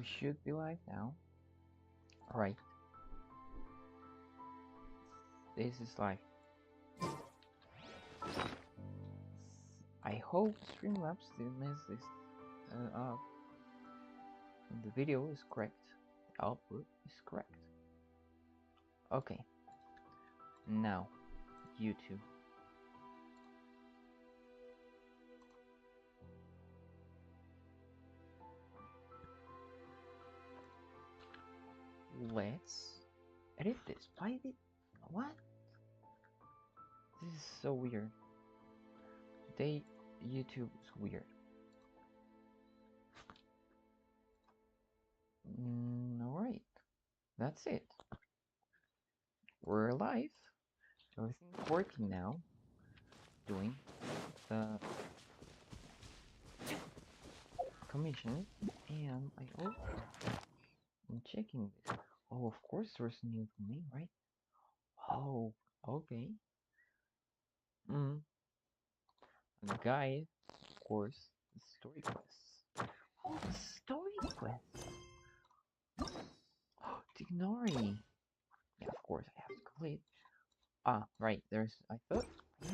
We should be live now. Alright. This is live. I hope Streamlabs didn't mess this up. The video is correct. The output is correct. Okay. Now, YouTube. Let's edit this. Why did... What? This is so weird. Today, YouTube is weird. Alright. That's it. We're live. Everything's working now. Doing the commission, and I also am checking this. Oh, of course there's a new domain, right? Oh, okay. The guide, of course, the story quests. Oh, the story quests. Oh, Tignori. Yeah, of course I have to complete. Ah, right. There's. I thought. I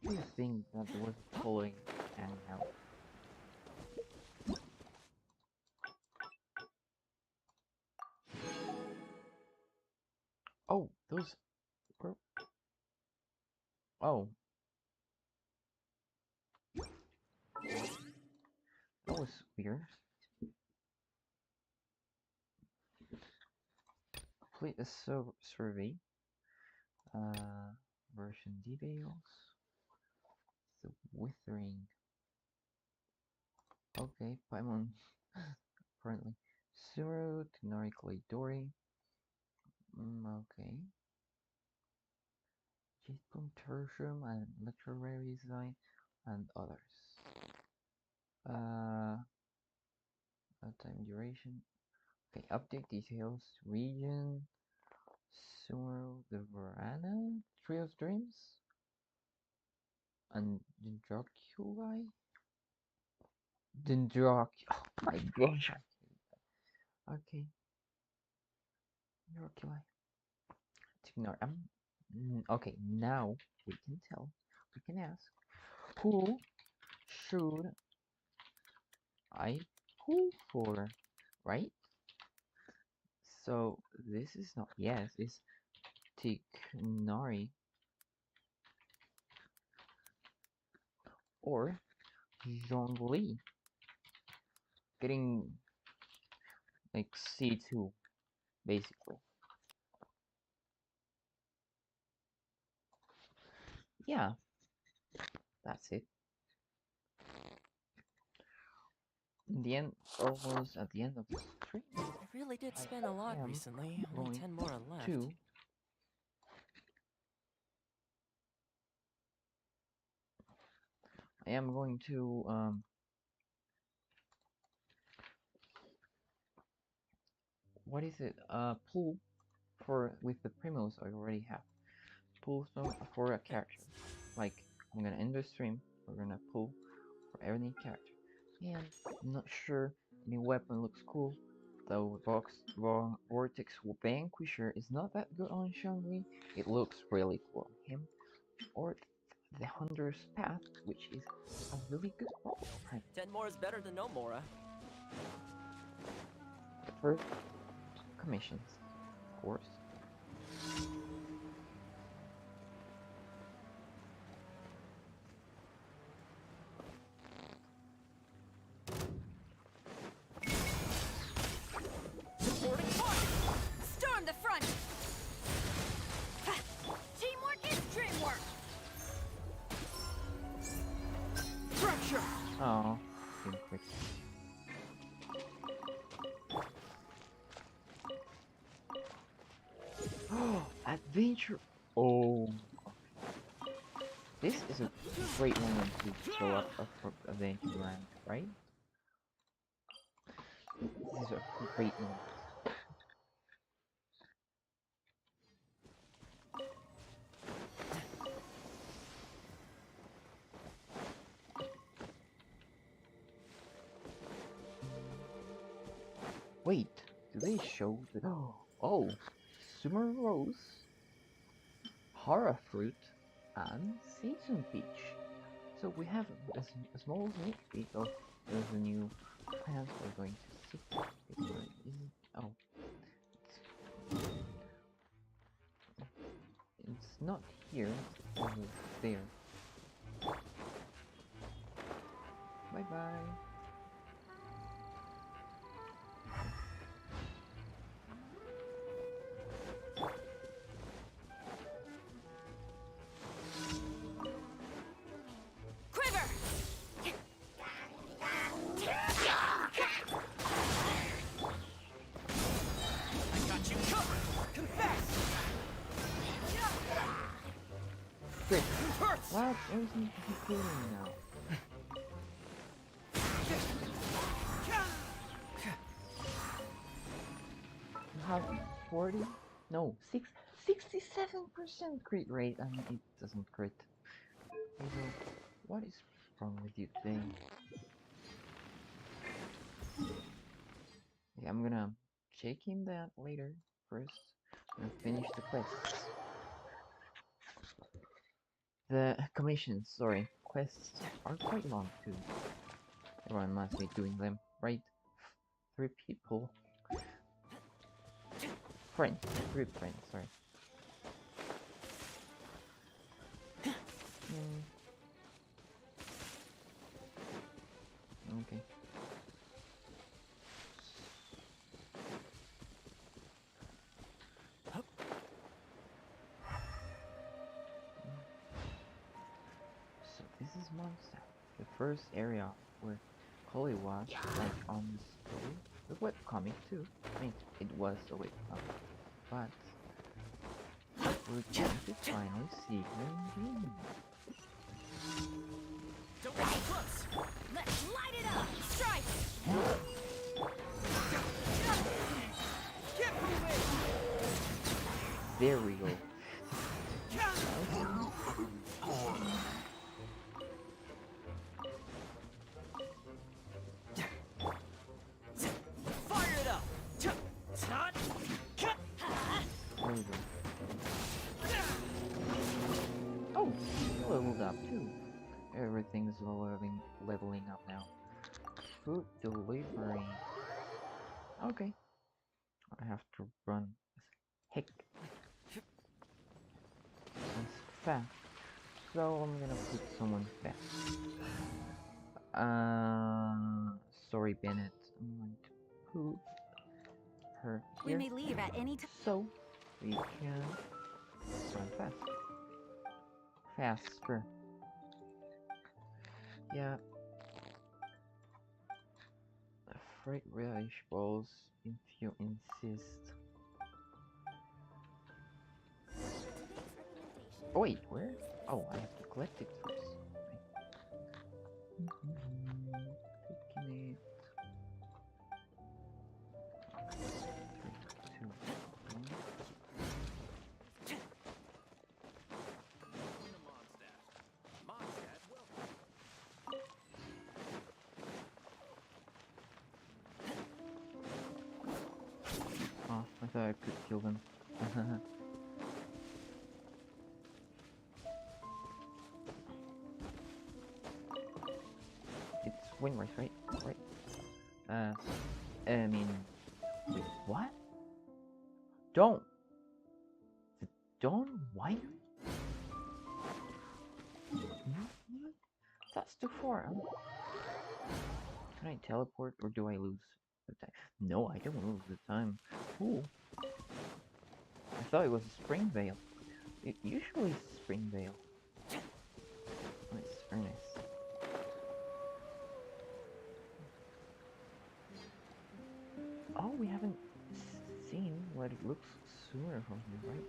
didn't think that there was following and now. Oh, those were. Oh. That was weird. Complete a survey. Version details. The withering. Okay, Paimon. Currently. Sumeru, Tenori Dori. Okay. Jitpum Tertium and Literary Design and others. Time duration. Okay, update details. Region. Sumeru, the Verana. Trio's Dreams. And Dendroculi. Oh my gosh. Okay. Dendroculi. Ignore. Okay, now we can tell. We can ask. Who should I pull for? Right? So this is not yes, it's Tignari or Zhongli getting like C2 basically. Yeah, that's it. In the end, almost at the end of the stream, I really did spend a lot recently. Only 10 more are left. I am going to what is it? Pull for with the primos I already have. Pull some for a character. Like I'm gonna end the stream. We're gonna pull for any character. And I'm not sure any weapon looks cool. Though Vortex Vanquisher is not that good on Shangri, it looks really cool on him. Or the Hunter's Path, which is a really good bottle. 10 more is better than no more. The first commissions, of course. Storm the front! Teamwork is dreamwork! Fracture! Oh, came quick. Oh, adventure! Oh, this is a great moment to show up a Adventure Land, right? This is a great moment. Wait, do they show the oh Sumeru rose, Hara fruit, and season peach. So we have a small sneak peek of the new plants we're going to see. Oh, it's not here. It's over there. Bye bye. Quiver! I got you covered! Confess! Quick! What? Everything is cooling now. You have 40? No, 67% crit rate, and it doesn't crit. Hazel, what is wrong with you today? Yeah, I'm gonna check in that later. First, I'm gonna finish the quests. The commissions, sorry, quests are quite long too. Everyone must be doing them, right? 3 people. Friends, 3 friends, sorry. Okay. So this is Monster, the first area where Collie was, like on the story, the webcomic too. I mean, it was a webcomic, but we're going to finally see her in game. Don't get too close! Let's light it up! Strike! Get moving! There we go. Fire it up! Not! There we go. Oh, you leveled up too. Everything's leveling up now. Food delivery. Okay. I have to run as heck as fast. So I'm gonna put someone fast. Sorry Bennett. I'm going to put her We here. may leave at any time. So we can run fast. Faster. Yeah. Fried relish balls if you insist. Oh wait, where? Oh, I have to collect it first. Taking it. 3, 2, 1. Oh, I thought I could kill them. It's Windrush, right? Right. I mean, wait, what? Don't. The Dawn Winery? What? That's too far. Can I teleport or do I lose the time? No, I don't lose the time. Ooh. I thought it was a Springvale. It usually is Springvale. Oh, it's very nice. Oh, we haven't seen what it looks sooner from here, right?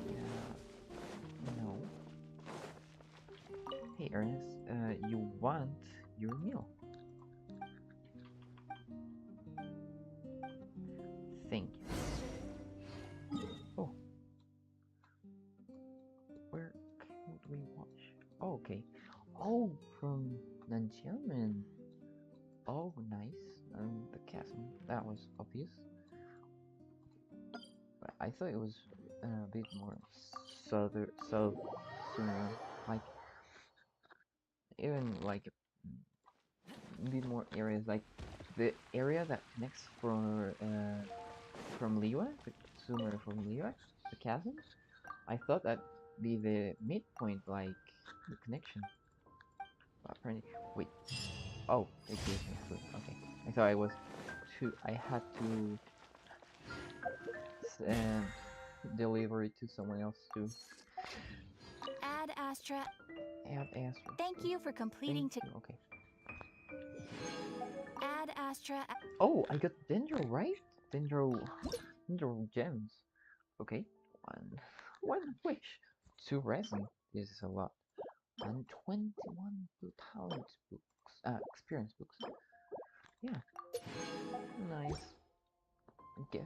Yeah. No. Hey, Ernest, you want your meal? Thank you. Oh. Where could we watch? Oh, okay. Oh, from Nanjiamen. Oh, nice, and the chasm. That was obvious. But I thought it was a bit more south Sumeru. Like even like a bit more areas, like the area that connects from Liyue, the Sumeru from Liyue, the chasm. I thought that'd be the midpoint, like the connection. But apparently, wait. Oh, it gives me food. Okay, I thought I was too. I had to and deliver it to someone else to Add Astra. add Astra. Thank you for completing Thank you. Okay. Add Astra. Oh, I got Dendro, right? Dendro gems. Okay. One wish. 2 resin. This is a lot. And 21 blue talent books. Experience books. Yeah. Nice. Gift.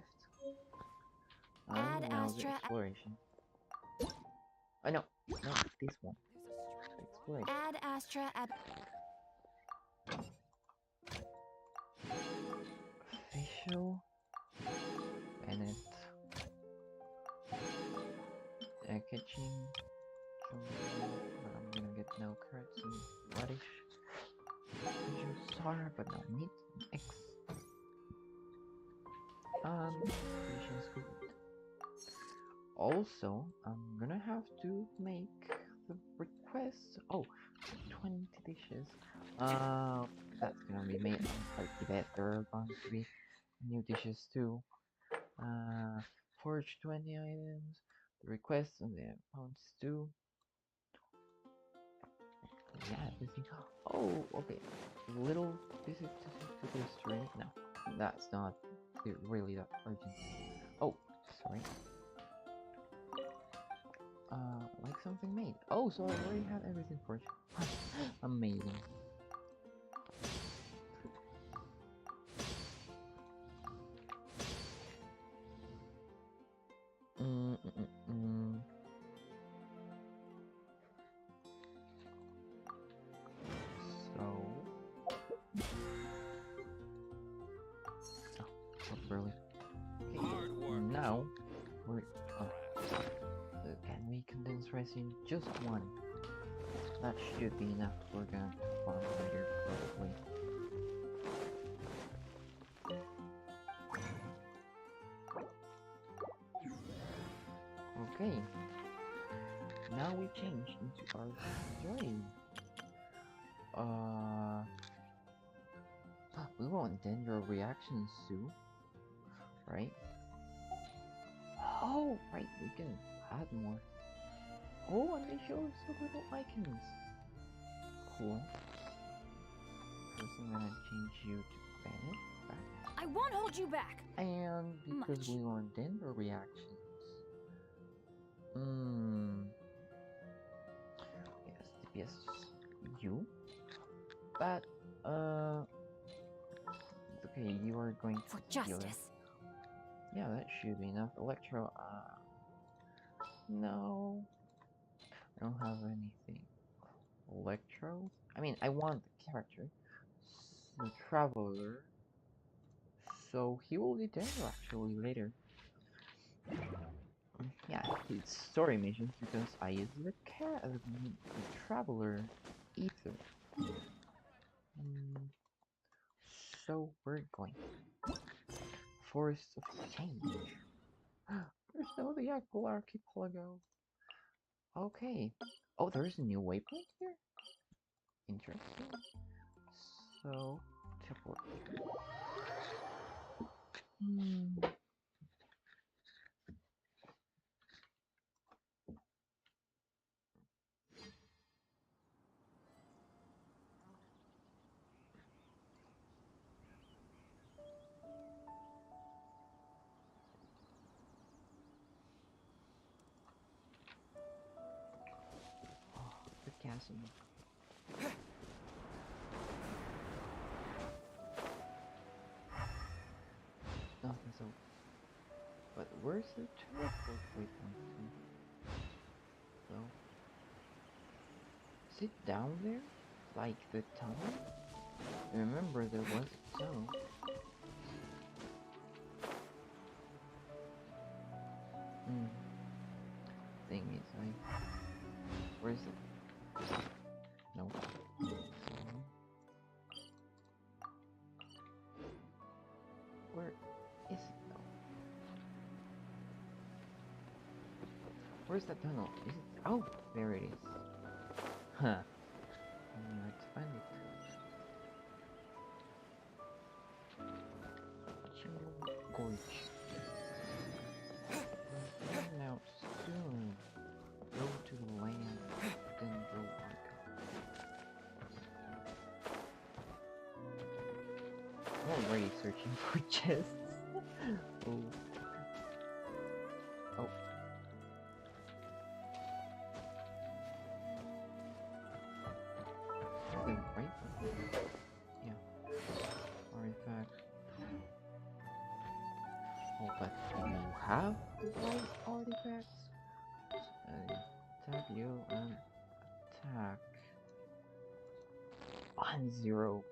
Add And now the Astra. exploration. I know. No, this one. Exploration. Add Astra. Official. Bennett. Catching. But I'm gonna get no carrots and radish. Star, but no meat. X. Fishing squid. Also, I'm gonna have to make the request. Oh, 20 dishes. That's gonna be made. Like that, there are going to be new dishes too. Forge 20 items. The requests and the amounts too. Yeah, everything. Oh, okay. Little visit to the restaurant. No, that's not really that urgent. Oh, sorry. Like something made. Oh, so I already have everything for it. Amazing. Mm, mm, mm, mm. So, oh, really? Okay, now we're. Can we condense resin? Just one. That should be enough. We're going to farm later, probably. Okay. Now we change into our story. We want dendro reactions too, right? Oh, right, we can add more. Oh, and they show us the little icons. Cool. First, I'm gonna change you to Bennett. I won't hold you back. And because we want dendro reactions. Yes, you. But, okay, you are going to For heal. justice. Yeah, that should be enough. Electro, no. I don't have anything. Electro? I mean, I want the character. The Traveler. So he will be there actually later. Yeah, it's story missions because I use the Traveler Ether. So we're going. Forest of Change. There's no the Apple Archipelago. Okay. Oh, there's a new waypoint here? Interesting. So, teleport here. Oh, the castle. Nothing so. But where's the teleport waypoint? So, is it down there? Like the tunnel? Remember there was a tunnel. Mm. Thing is, where is it? No. Where is it though? Where's that tunnel? Is it? Oh, there it is. Huh. Let's find it. Gorge. Now soon. Go to the land, then go archive. I'm already searching for chests. Oh. Oh. The right one? Yeah. Artifact. Oh, but do you have the right artifacts? Attack you and attack. 1-0.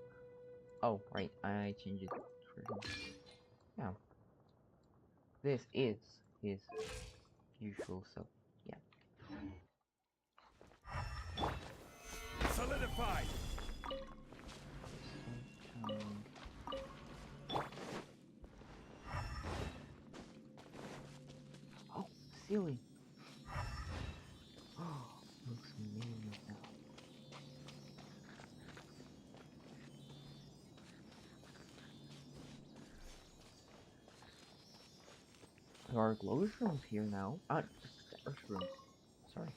Oh, right, I changed it for him. Yeah. This is his usual self. Yeah. Solidified! Oh, ceiling. Oh, looks amazing now. There are glow shrooms here now. Star shrooms. Sorry.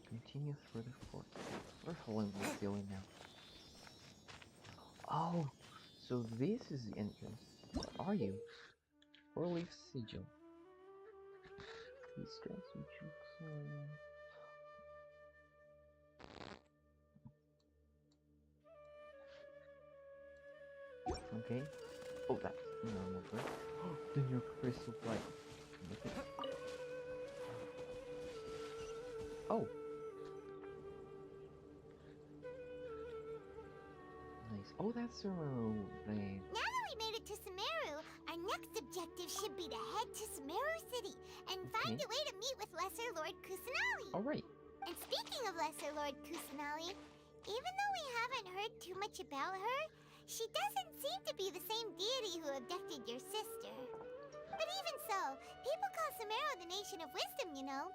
Continue through the fort. We're following the ceiling now. Oh, so this is the entrance. What are you? 4-leaf sigil. These guys we should Okay. Oh, that's normal bird. Then your crystal light. Oh. Nice. Oh, that's Sumeru. Now that we made it to Sumeru, our next objective should be to head to Sumeru City and find a way to meet with Lesser Lord Kusanali. Alright. And speaking of Lesser Lord Kusanali, even though we haven't heard too much about her, she doesn't seem to be the same deity who abducted your sister. But even so, people call Sumeru the Nation of Wisdom, you know.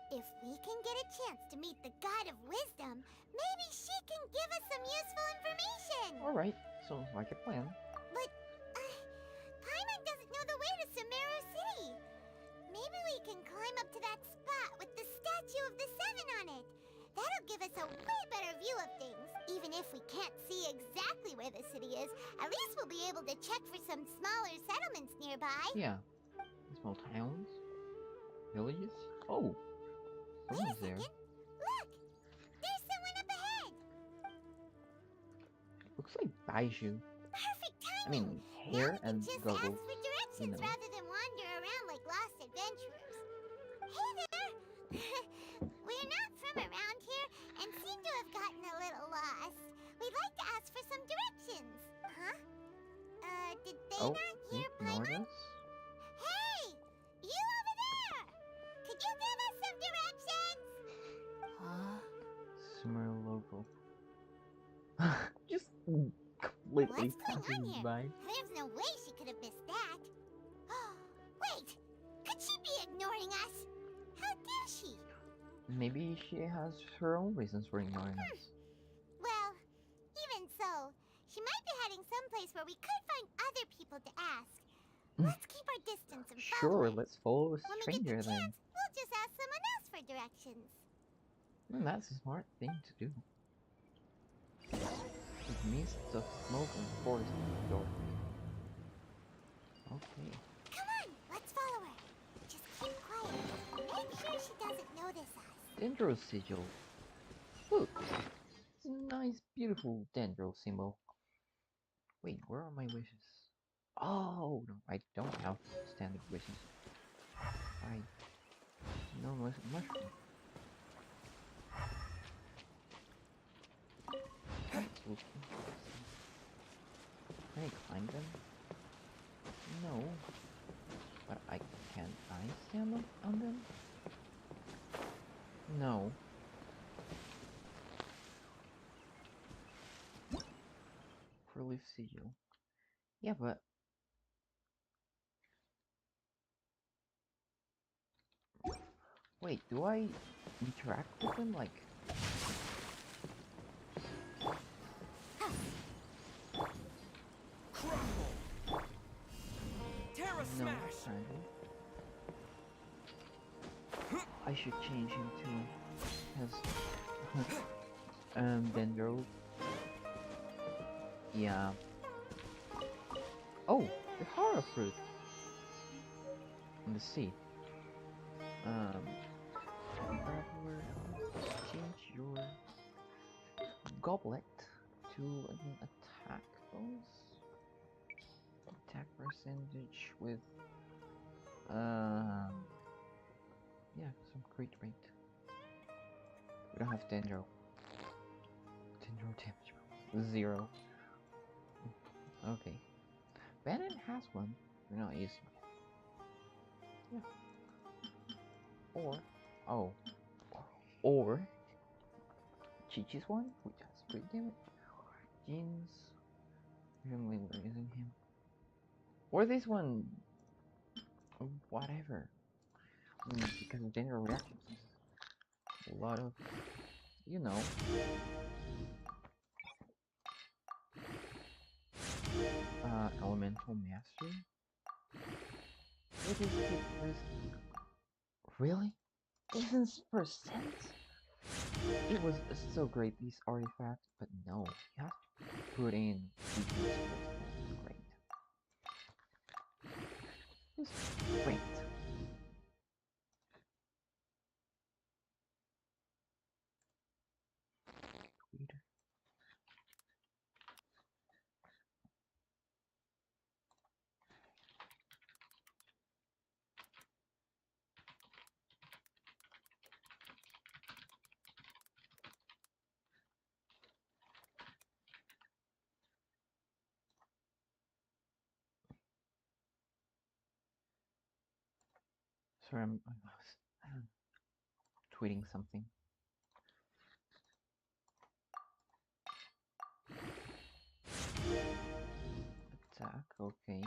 If we can get a chance to meet the God of Wisdom, maybe she can give us some useful information. Alright, sounds like a plan. But, Paimon doesn't know the way to Sumeru City. Maybe we can climb up to that spot with the statue of the Seven on it. That'll give us a way better view of things. Even if we can't see exactly where the city is, at least we'll be able to check for some smaller settlements nearby. Yeah. Small towns? Villages? Oh! Wait a Someone's there. second. Look! There's someone up ahead! Looks like Baiju. Perfect timing! I mean, Now hair we can and just goggles. ask for directions rather than wander around like lost adventurers. Hey there! We're not from around here and seem to have gotten a little lost. We'd like to ask for some directions. Huh? Did they Oh, not hear ignored Paimon? us? Hey! You over there! Could you give us some directions? Huh? Sumeru local. Just completely What's going on passing here? by. There's no way she could have missed that. Wait! Could she be ignoring us? How dare she? Maybe she has her own reasons for ignoring us. Well, even so, she might be heading someplace where we could find other people to ask. Let's keep our distance and follow Sure, her. let's follow a When we get stranger the then. chance, we'll just ask someone else for directions. That's a smart thing to do. With mists of smoke and forest dark. Okay. Come on, let's follow her. Just keep quiet. Make sure she doesn't notice us. Dendro sigil. Look! It's a nice, beautiful dendro symbol. Wait, where are my wishes? Oh, no, I don't have standard wishes. No mushroom. That's looking interesting. Can I climb them? No. But No. For leaf sigil. Yeah, but wait, do I interact with them like? Crumble. Terra No, smash. apparently. I should change him to his Dendro. Yeah. Oh, the horror fruit on the sea. Traveler, change your goblet to an attack bonus. Attack percentage with yeah, some crit rate. We don't have Dendro. Dendro damage 0. Okay. Bannon has one. We're not using it. Yeah. Or or Chi-Chi's one, which has crit damage. Jeans. Presumably we're using him. Or this one. Whatever. Because of general reactions, a lot of, you know, elemental mastery. What is hit risk? Really? Defense percent? It was so great, this artifact, but no, you have to put in defense percent. Great. Just great. Weird. Sorry, I was tweeting something. Attack, okay.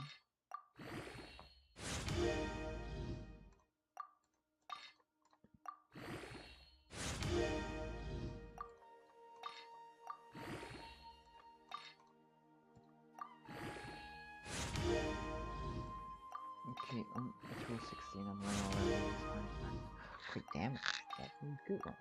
Okay, it was 16, I'm running all out of this artifact. Quick damage, that's a good one.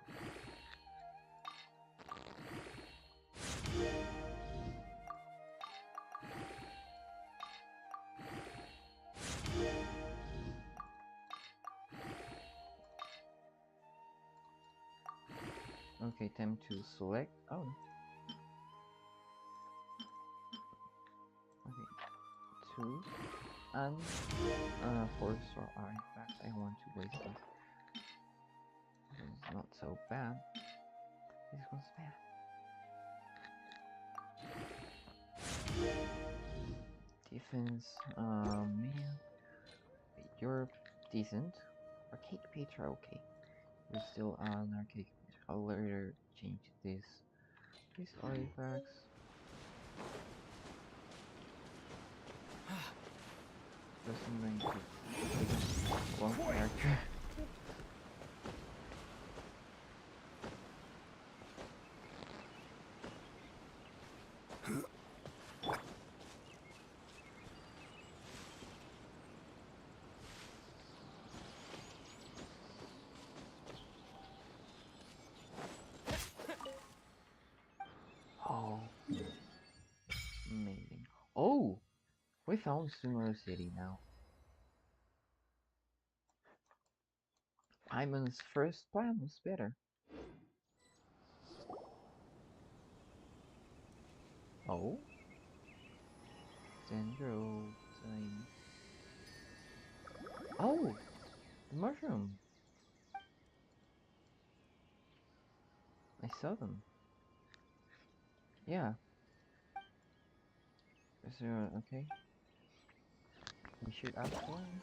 Okay, time to select. Oh, okay. Two and 4-star artifact. I want to waste this. This is not so bad. This was bad. Defense, man, you're decent. Arcade Petra, okay. You're still an arcade Petra. I'll later change this. These artifacts. Just I'm going to pick one character. Oh, amazing. Oh, we found Sumeru City now. Imon's first plan was better. Oh? Dendro time. Oh! The mushroom! I saw them. Yeah. Is there okay? We should ask one.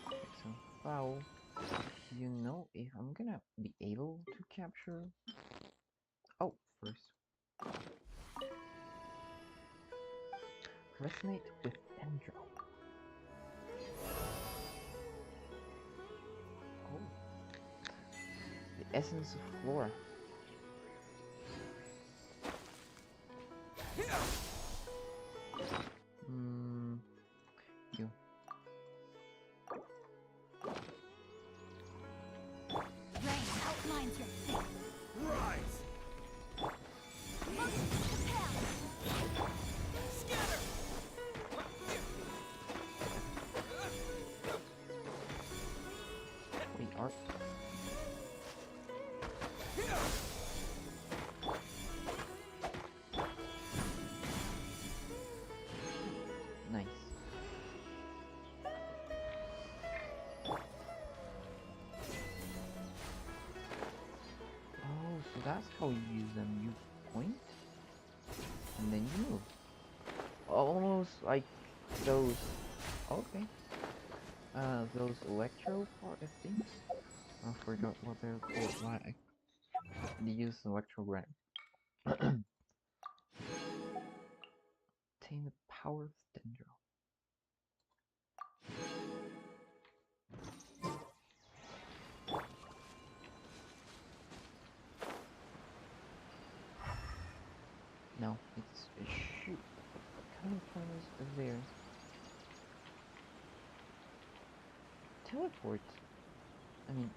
Okay, so. Foul. Do you know if I'm gonna be able to capture? Oh, first. Resonate with Dendro. Oh. The essence of Flora. You. Rain outlines your fate. Rise! Motion compel. Scatter! We are. Nice. Oh, so that's how you use them. You point, and then you move. Almost like those. Okay. Those electro part of things. I forgot what they're called. Why they use electrogram. Obtain the power of Dendro. No, it's a shoot. What kind of plan is there? Teleport. I mean,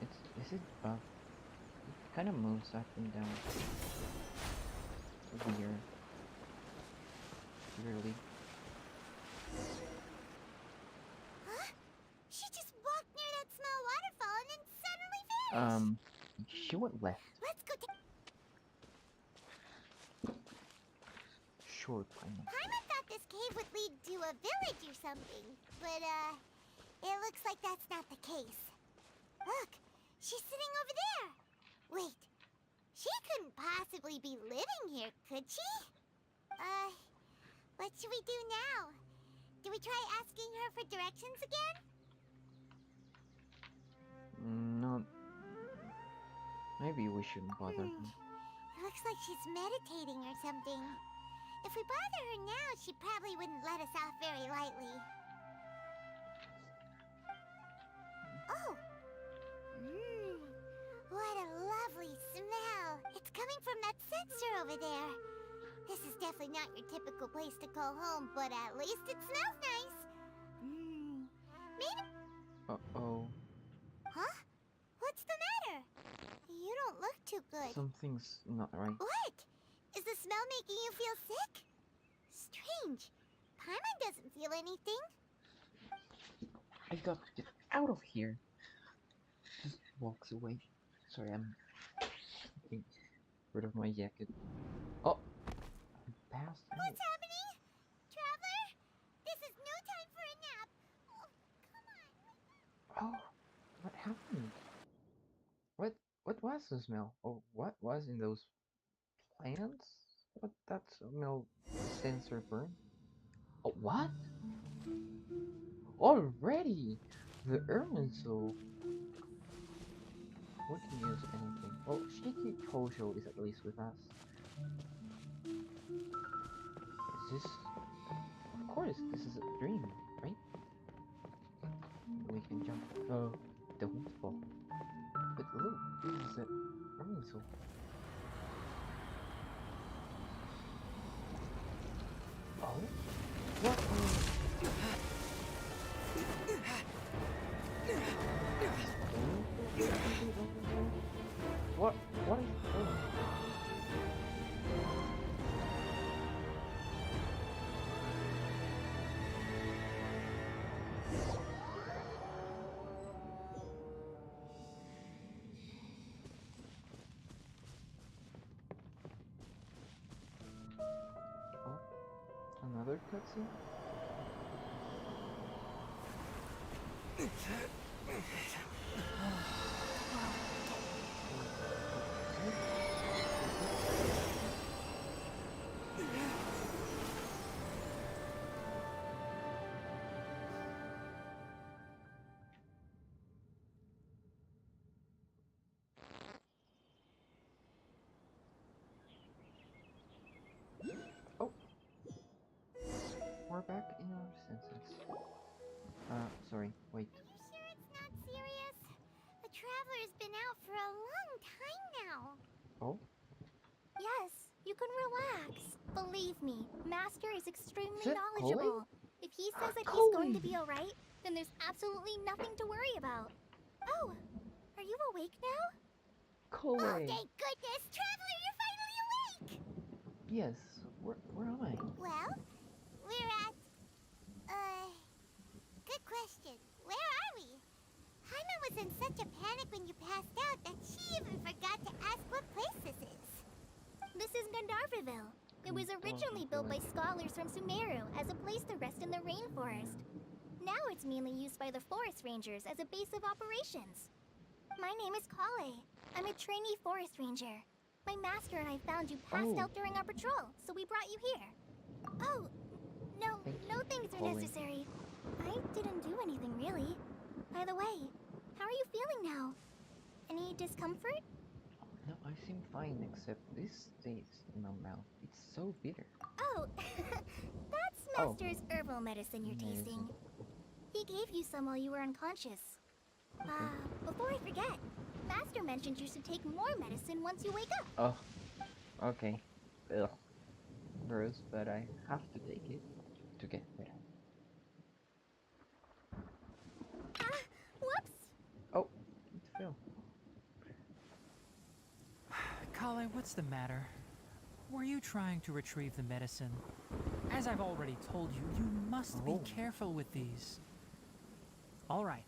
is it buff? It kind of moves up and down. Weird. Weirdly. Huh? She just walked near that small waterfall and then suddenly vanished. She went left. Let's go take. Sure, Paimon. Paimon thought this cave would lead to a village or something, but it looks like that's not the case. Look, she's sitting over there. Wait, she couldn't possibly be living here, could she? What should we do now? Do we try asking her for directions again? No. Maybe we shouldn't bother her. It looks like she's meditating or something. If we bother her now, she probably wouldn't let us off very lightly. Oh! What a lovely smell! It's coming from that sensor over there. This is definitely not your typical place to call home, but at least it smells nice. Maybe... Uh-oh. Huh? What's the matter? You don't look too good. Something's not right. What? Is the smell making you feel sick? Strange. Paimon doesn't feel anything. I got to get out of here. Just walks away. Sorry, I'm getting rid of my jacket. Oh! I passed out. What's happening? Traveler? This is no time for a nap. Oh, come on. Oh! What happened? What was the smell? Or what was in those plants? What that smell sensor burn? Oh, what? Already! The Erminsul. We can use anything. Well, Shiki Kojo is at least with us. Is this... Of course, this is a dream, right? We can jump. Oh, the windfall. But look, this is a Erminsul. Oh? What? What? What is this? Oh, another cutscene? back in our senses. Sorry, wait. Are you sure it's not serious? The Traveler's been out for a long time now. Oh? Yes, you can relax. Believe me, Master is extremely Is it knowledgeable. If he says that he's Coley? going to be alright, then there's absolutely nothing to worry about. Oh, are you awake now? Oh, Coley! thank goodness! Traveler, you're finally awake! Yes, where am I? Well, we're at... Good question. Where are we? Haima was in such a panic when you passed out that she even forgot to ask what place this is. This is Gandharvaville. It was originally built by scholars from Sumeru as a place to rest in the rainforest. Now it's mainly used by the forest rangers as a base of operations. My name is Kale. I'm a trainee forest ranger. My master and I found you passed out during our patrol, so we brought you here. Oh, no things are Kale. necessary. I didn't do anything really. By the way, how are you feeling now? Any discomfort? No, I seem fine except this taste in my mouth. It's so bitter. Oh, that's Master's herbal medicine you're tasting. He gave you some while you were unconscious. Before I forget, Master mentioned you should take more medicine once you wake up. Oh, okay. Ugh. Gross, but I have to take it to get better. Whoops! Oh, it fell. Kale, what's the matter? Were you trying to retrieve the medicine? As I've already told you, you must be careful with these. All right,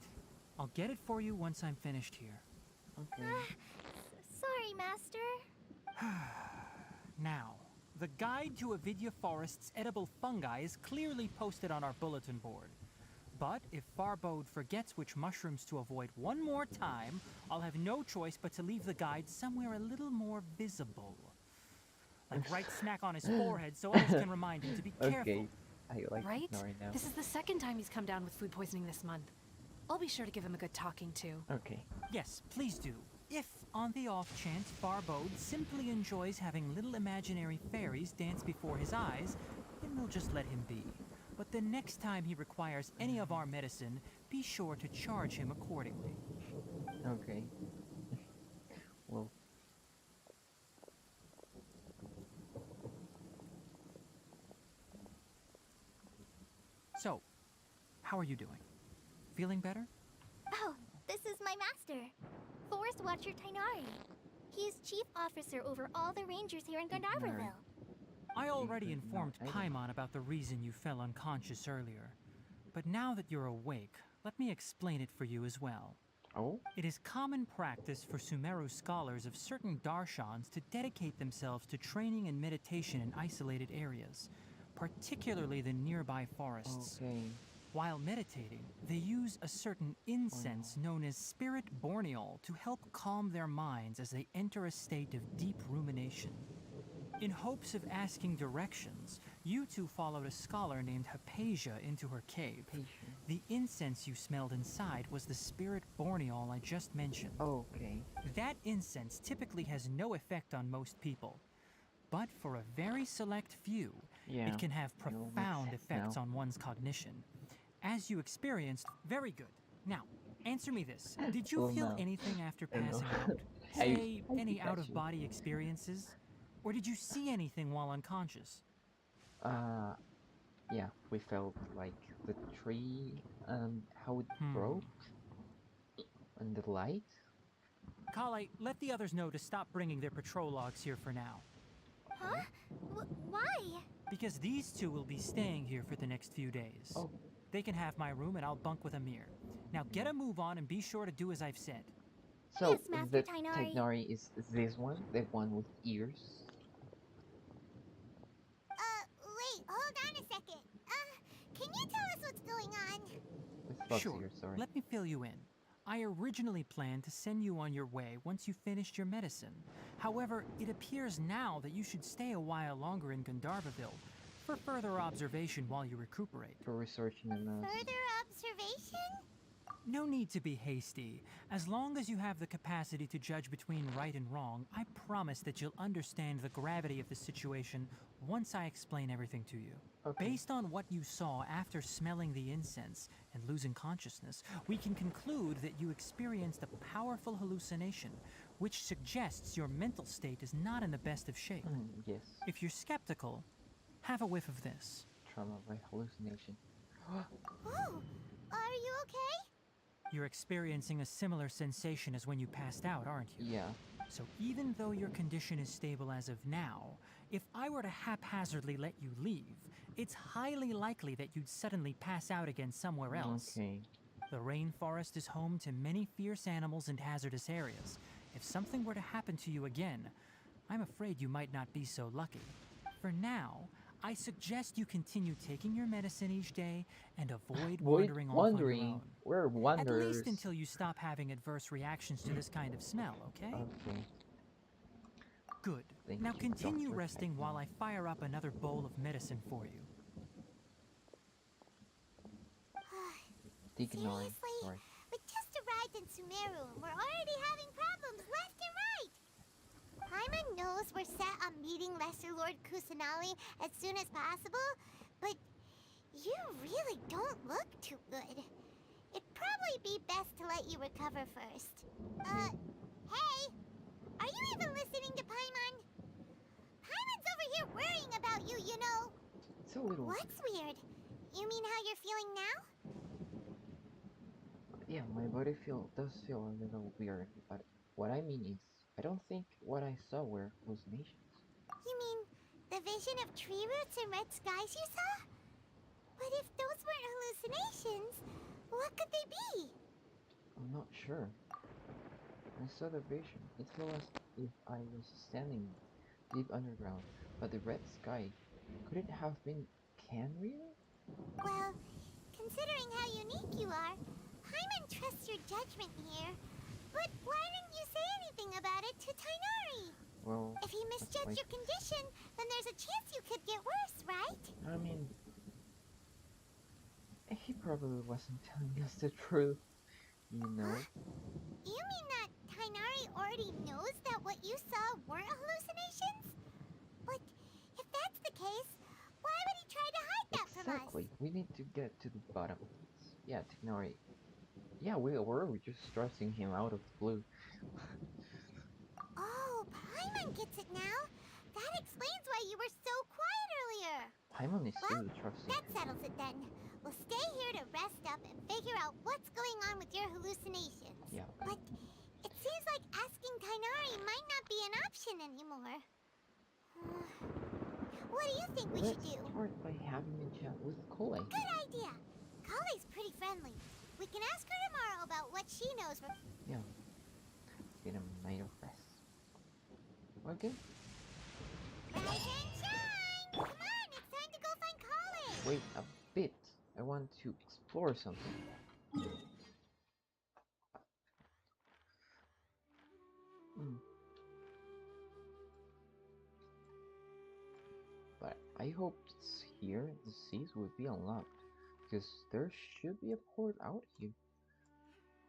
I'll get it for you once I'm finished here. Okay. Sorry, Master. Now, the guide to Avidya Forest's edible fungi is clearly posted on our bulletin board. But if Farbode forgets which mushrooms to avoid one more time, I'll have no choice but to leave the guide somewhere a little more visible. Like right smack on his forehead so others can remind him to be careful. Okay. I like Right? ignoring now. This is the second time he's come down with food poisoning this month. I'll be sure to give him a good talking to. Okay. Yes, please do. If, on the off chance, Farbode simply enjoys having little imaginary fairies dance before his eyes, then we'll just let him be. But the next time he requires any of our medicine, be sure to charge him accordingly. Okay. Well. So, how are you doing? Feeling better? Oh, this is my master, Forest Watcher Tainari. He is chief officer over all the rangers here in Gandharvaville. I already informed Paimon about the reason you fell unconscious earlier. But now that you're awake, let me explain it for you as well. Oh? It is common practice for Sumeru scholars of certain darshans to dedicate themselves to training and meditation in isolated areas, particularly the nearby forests. Okay. While meditating, they use a certain incense known as spirit borneol to help calm their minds as they enter a state of deep rumination. In hopes of asking directions, you two followed a scholar named Hypatia into her cave. The incense you smelled inside was the spirit borneol I just mentioned. Okay. That incense typically has no effect on most people, but for a very select few, it can have profound effects on one's cognition. As you experienced, very good. Now, answer me this. Did you feel anything after passing out? Say, any out-of-body experiences? Or did you see anything while unconscious? Yeah, we felt like the tree, how it broke, and the light. Kale, let the others know to stop bringing their patrol logs here for now. Huh? Why? Because these two will be staying here for the next few days. Oh. They can have my room and I'll bunk with Amir. Now get a move on and be sure to do as I've said. So, Yes, Master the Tainari. Tainari is this one? The one with ears? Wait, hold on a second. Can you tell us what's going on? With Fox Sure, ears, sorry. let me fill you in. I originally planned to send you on your way once you finished your medicine. However, it appears now that you should stay a while longer in Gandharvaville for further observation while you recuperate. For researching and Further observation? No need to be hasty. As long as you have the capacity to judge between right and wrong, I promise that you'll understand the gravity of the situation once I explain everything to you. Okay. Based on what you saw after smelling the incense and losing consciousness, we can conclude that you experienced a powerful hallucination, which suggests your mental state is not in the best of shape. Yes. If you're skeptical, have a whiff of this. Trauma by hallucination. Oh, are you okay? You're experiencing a similar sensation as when you passed out, aren't you? Yeah. So even though your condition is stable as of now, if I were to haphazardly let you leave, it's highly likely that you'd suddenly pass out again somewhere else. Okay. The rainforest is home to many fierce animals and hazardous areas. If something were to happen to you again, I'm afraid you might not be so lucky. For now, I suggest you continue taking your medicine each day and avoid wandering off on your own. We're wanderers. At least until you stop having adverse reactions to this kind of smell, okay? Okay. Good. Thank Now you, continue Dr. resting while I fire up another bowl of medicine for you. Seriously? Sorry. We just arrived in Sumeru and we're already having problems left and right. Paimon knows we're set on meeting Lesser Lord Kusanali as soon as possible, but you really don't look too good. It'd probably be best to let you recover first. Hey! Are you even listening to Paimon? Paimon's over here worrying about you, you know. It's a little... What's weird? You mean how you're feeling now? Yeah, my body does feel a little weird, but what I mean is, I don't think what I saw were hallucinations. You mean the vision of tree roots and red skies you saw? But if those weren't hallucinations, what could they be? I'm not sure. I saw the vision. It felt as if I was standing deep underground, but the red sky, could it have been Canreal? Well, considering how unique you are, Paimon trusts your judgment here. But why didn't you say anything about it to Tainari? Well, if he misjudged your condition, then there's a chance you could get worse, right? I mean, he probably wasn't telling us the truth, you know? Huh? You mean that Tainari already knows that what you saw weren't hallucinations? But if that's the case, why would he try to hide that from us? Exactly. We need to get to the bottom of this. Yeah, Tainari. Yeah, we were just stressing him out of the blue. Oh, Paimon gets it now. That explains why you were so quiet earlier. Paimon is Well, really trusting that him. settles it then. We'll stay here to rest up and figure out what's going on with your hallucinations. Yeah. But it seems like asking Tainari might not be an option anymore. What do you think we should do? Let's start by having a chat with Kole. Good idea. Kalei's pretty friendly. We can ask her tomorrow about what she knows. Yeah. Get a night of rest. Okay. Rise and shine! Come on, it's time to go find Kalei! Wait a bit. I want to explore something. But I hope it's here the seas will be unlocked. Because there should be a port out here.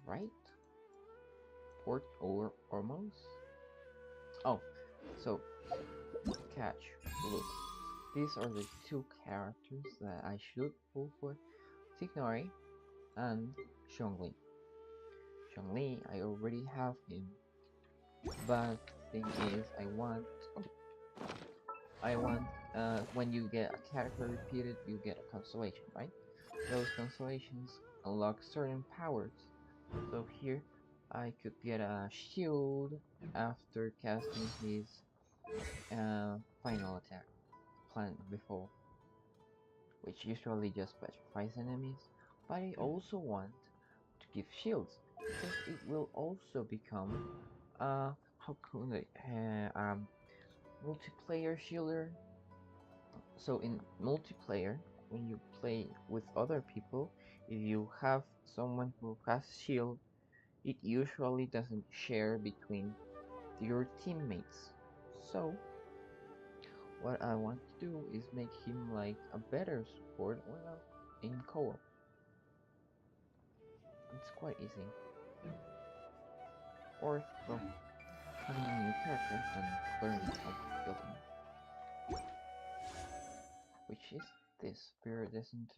Right? Port or almost? Oh, so catch. Look. These are the two characters that I should pull for Tignari and Zhongli. Zhongli, I already have him. But thing is, when you get a character repeated, you get a constellation, right? Those constellations unlock certain powers. So here, I could get a shield after casting his final attack, planned before, which usually just petrifies enemies. But I also want to give shields, because it will also become how could I multiplayer shielder. So in multiplayer, when you play with other people, if you have someone who has shield, it usually doesn't share between your teammates. So what I want to do is make him like a better support in co-op. It's quite easy. Or, well, having a new character and learning how to build him. Which is this Viridescent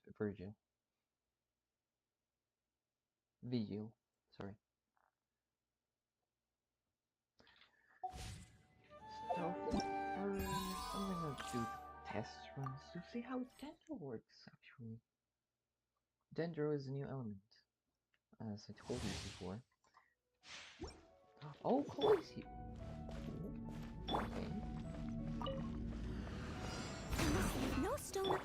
Vigil, sorry. So, first I'm gonna do test runs to see how Dendro works actually. Dendro is a new element, as I told you before. Oh, Chloe's here! Okay. No stone.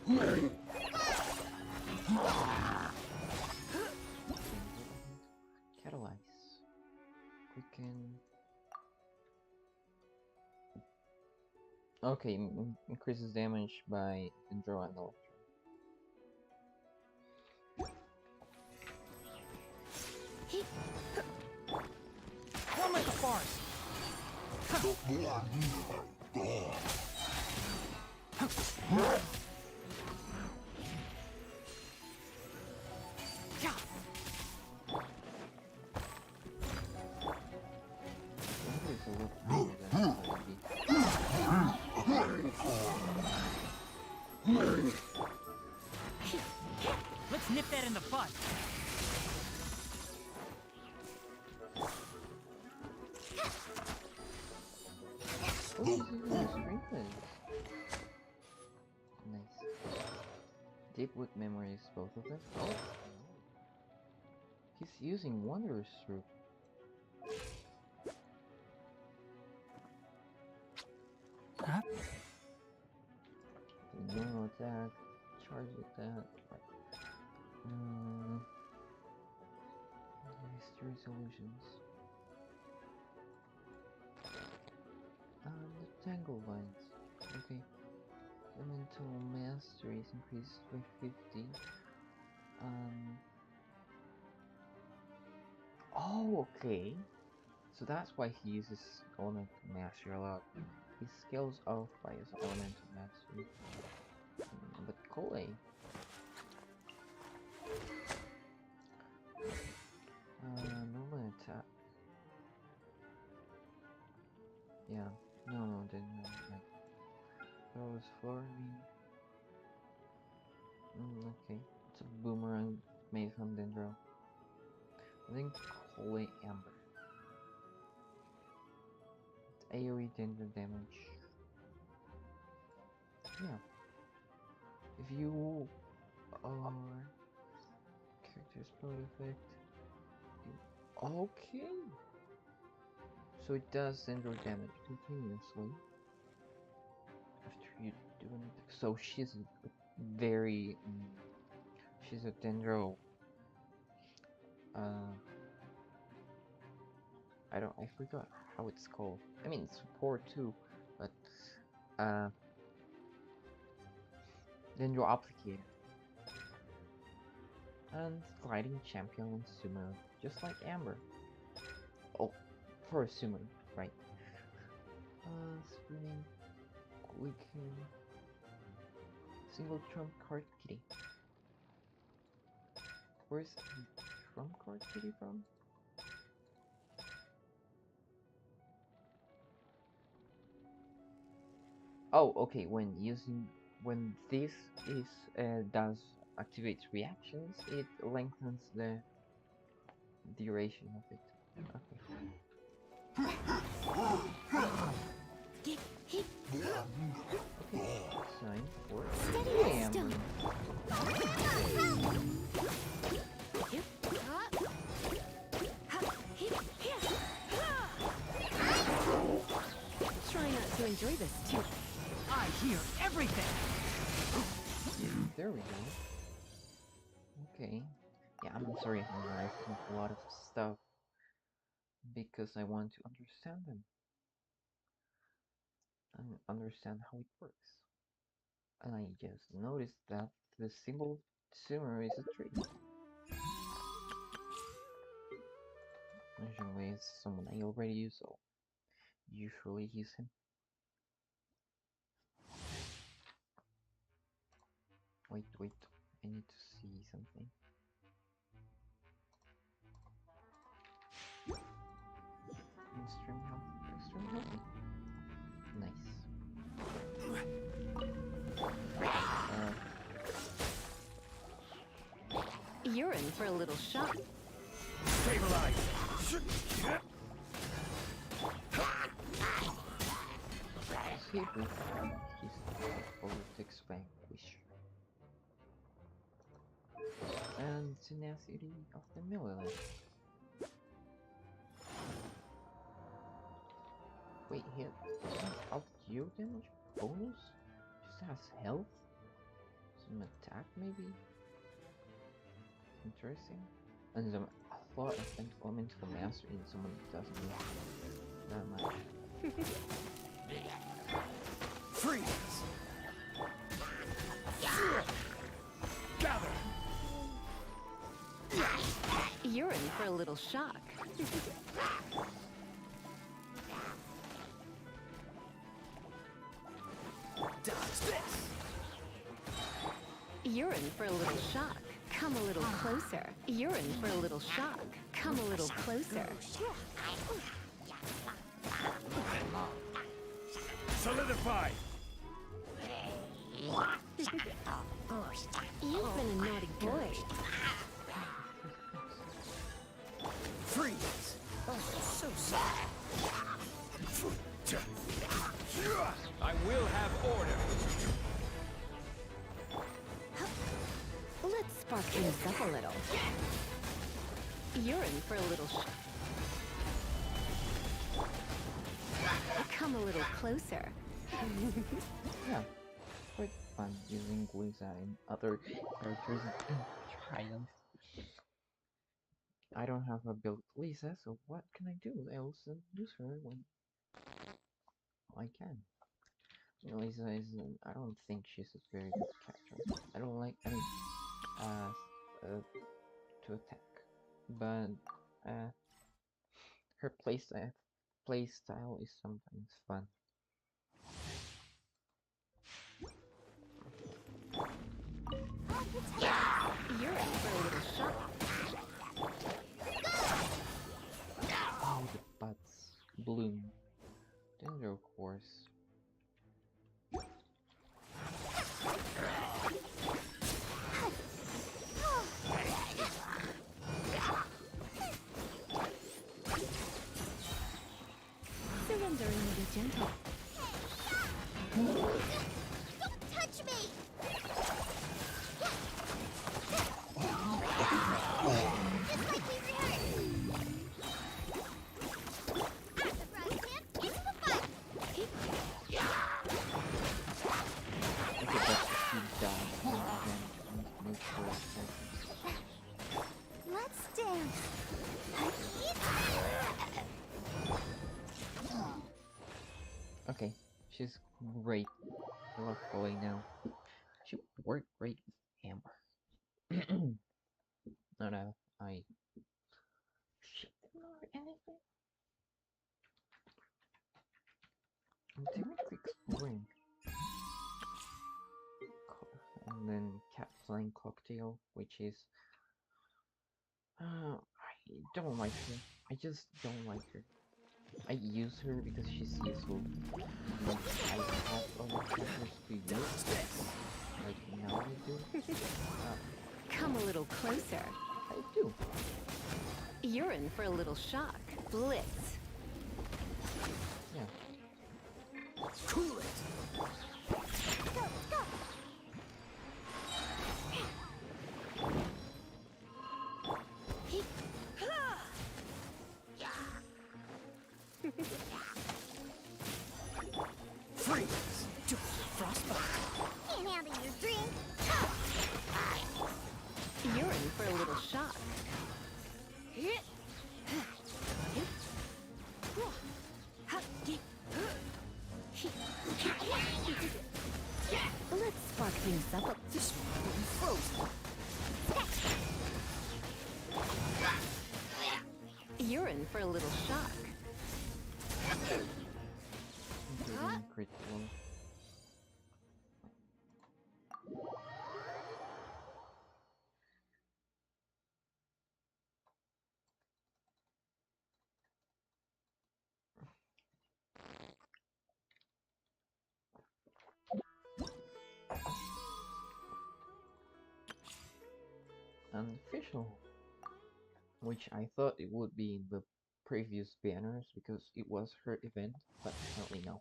Catalyze. Quicken. Okay, increases damage by Dendro and Electro. Run like a forest! It's a little harder than it would be. Let's nip that in the bud. Oh, he's using sprinklers. Nice. Deep Wood memories, both of them? Oh, no. He's using Wanderer's Root. Huh? Normal attack, charge attack. Mystery solutions. The Tangle Vines. Okay. Elemental Mastery is increased by 50. Oh, okay. So that's why he uses Elemental Mastery a lot. He scales off by his Elemental Mastery. But Kole. Normal attack. Yeah. No, didn't like. Throws Flurry. Okay. It's a boomerang made from Dendro. I think Kole Amber. It's AoE Dendro damage. Yeah. If you are character's spell effect. Okay. So it does Dendro damage continuously after you do anything. So she's a very she's a Dendro. I forgot how it's called. I mean, it's support too, but Dendro Applicator and gliding champion and Sumeru, just like Amber. Oh, for a Sumeru, right? Spinning, quicken, single trump card kitty. Where's the trump card kitty from? Oh, okay. When this is does activates reactions, it lengthens the duration of it. Okay. Okay. Sign for Amber. Try not to enjoy this too. I hear everything! There we go. Okay. Yeah, I'm sorry, I'm writing a lot of stuff because I want to understand them and understand how it works. And I just noticed that the symbol Sumeru is a tree. Usually it's someone I already use, so usually use him. Wait, I need to see something. You're in for a little shock. Stabilize. He refined his politics vanquish and tenacity of the millennium. Wait, he doesn't outdo damage bonus? Just has health? Some attack maybe? Interesting. And some thought of elemental mastery in someone that doesn't do that much. Freeze. Gather. You're in for a little shock. Dodge this. You're in for a little shock. Come a little closer. You're in for a little shock. Come a little closer. Solidify. You've been a naughty boy. Freeze. So sad. I will have order. Let's spark things up a little. You're in for a little Come a little closer. Yeah, quite fun using Lisa and other characters in Triumph. I don't have a built Lisa, so what can I do? I also use her when I can. Lisa is, I don't think she's a very good character. I don't like any to attack, but her playstyle is sometimes fun. You're in for a little shock. Oh, the butts bloom. Danger course. Surrendering will be gentle. Don't touch me! Just like we rehearsed! I'm surprised, Tim. It's for fun! Okay, but she died and make sure Let's dance! okay, she's great. I love Chloe now. She would work great with Amber. No, I ship them or anything. I'm technically exploring. And then Cat Flying Cocktail, which is I don't like her. I just don't like her. I use her because she's useful. But I have other characters to use. Like now I do. Come a little closer. I do. You're in for a little shock. Blitz. Yeah. Cool it. Go, go! Freeze. Frostbite. Can't handle your drink! You're in for a little shock. Let's spark things up. This one will be frozen. You're in for a little shock. Including critical. And fish special, which I thought it would be in the previous banners because it was her event, but apparently no.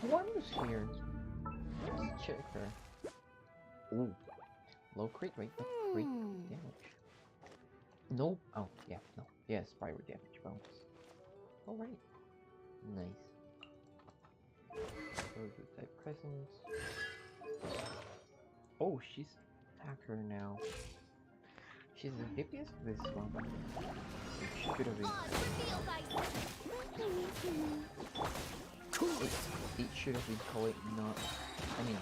Who's here? Let's check her. Ooh, low crit rate, but crit damage. No, oh yeah, no, yes, pirate damage bonus. Alright, nice. Soldier type presence. Oh, she's attacker now. She's the hippiest for this one. It should have been. It should have been Koi, not. I mean,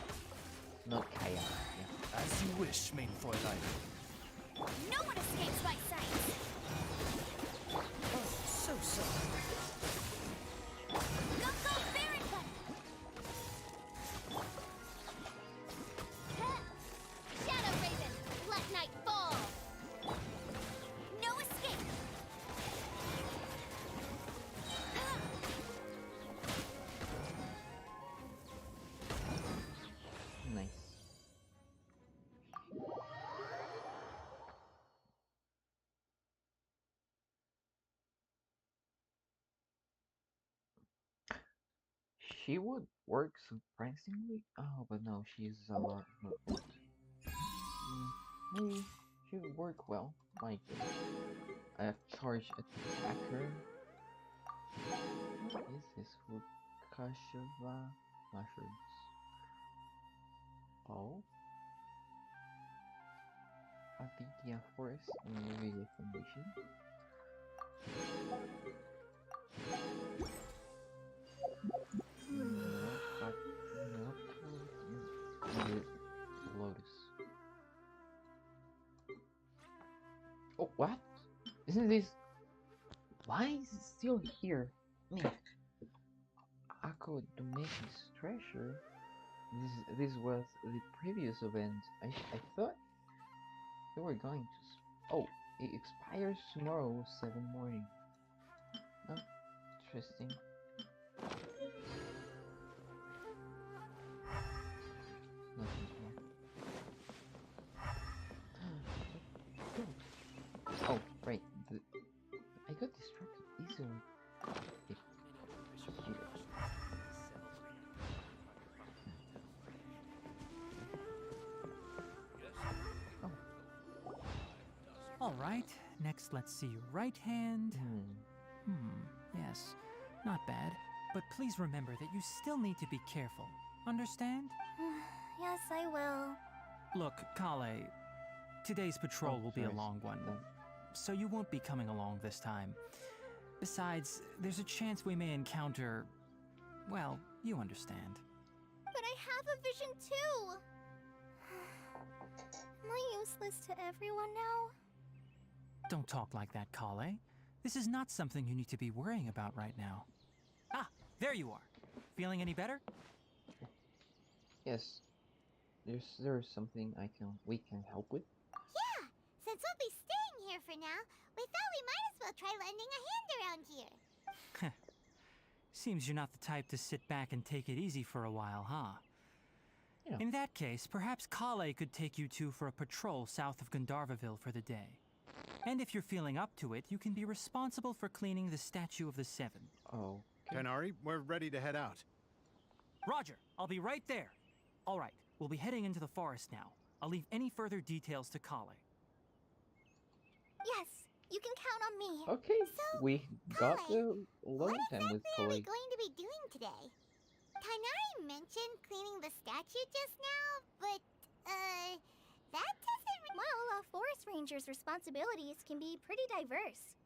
not Kaya. Yeah. As you wish, main Fräulein. No one escapes my sight. Oh, so sorry. Go, Baron Button! Shadow Raven, let night fall! No escape! Nice. She would work surprisingly. Oh, but no, she's a lot movement. Maybe she would work well, like a charge attacker. What is this for Kashava mushrooms? Oh, Aditya Forest and Movie Foundation. Lotus. Oh, what? Isn't this? Why is it still here? I mean, Akko Domestic's treasure. This was the previous event. I thought they were going to. Oh, it expires tomorrow, 7 morning. Oh, interesting. Nothing more. Oh, right. I got distracted easily. All right, next let's see your right hand. Yes, not bad. But please remember that you still need to be careful. Understand? Yes, I will. Look, Kale, today's patrol will be a long one, so you won't be coming along this time. Besides, there's a chance we may encounter... well, you understand. But I have a vision too! Am I useless to everyone now? Don't talk like that, Kale. This is not something you need to be worrying about right now. Ah, there you are. Feeling any better? Yes. There's something we can help with. Yeah, since we'll be staying here for now, we thought we might as well try lending a hand around here. Seems you're not the type to sit back and take it easy for a while, huh? Yeah. In that case, perhaps Kale could take you two for a patrol south of Gandharvaville for the day. And if you're feeling up to it, you can be responsible for cleaning the Statue of the Seven. Oh. Okay. Kanari, we're ready to head out. Roger, I'll be right there. All right, we'll be heading into the forest now. I'll leave any further details to Kale. Yes, you can count on me. Okay, So, we got the What load time with exactly are we Koi. going to be doing today? Kanari mentioned cleaning the statue just now, but, that doesn't... Well, a forest ranger's responsibilities can be pretty diverse.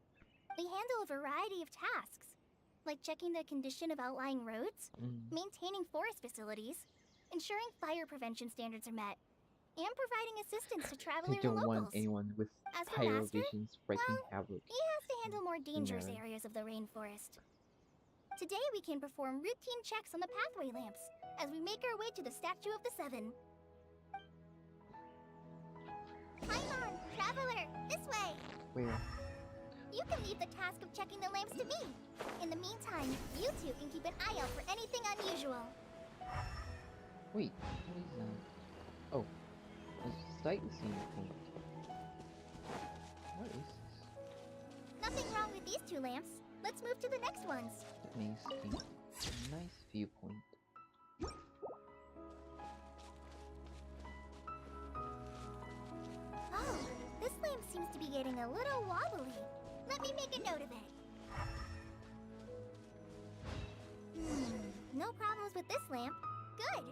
They handle a variety of tasks, like checking the condition of outlying roads, maintaining forest facilities, ensuring fire prevention standards are met, and providing assistance to They travelers and don't locals. want anyone with As the pyro master, visions wreaking well, havoc. He has to handle more dangerous Sumeru. areas of the rainforest. Today we can perform routine checks on the pathway lamps as we make our way to the Statue of the Seven. Paimon, traveler, this way! Where? You can leave the task of checking the lamps to me. In the meantime, you two can keep an eye out for anything unusual. Wait, what is that? Oh, a sightseeing point. What is this? Nothing wrong with these two lamps. Let's move to the next ones. Nice viewpoint. Oh, this lamp seems to be getting a little wobbly. Let me make a note of it. No problems with this lamp. Good.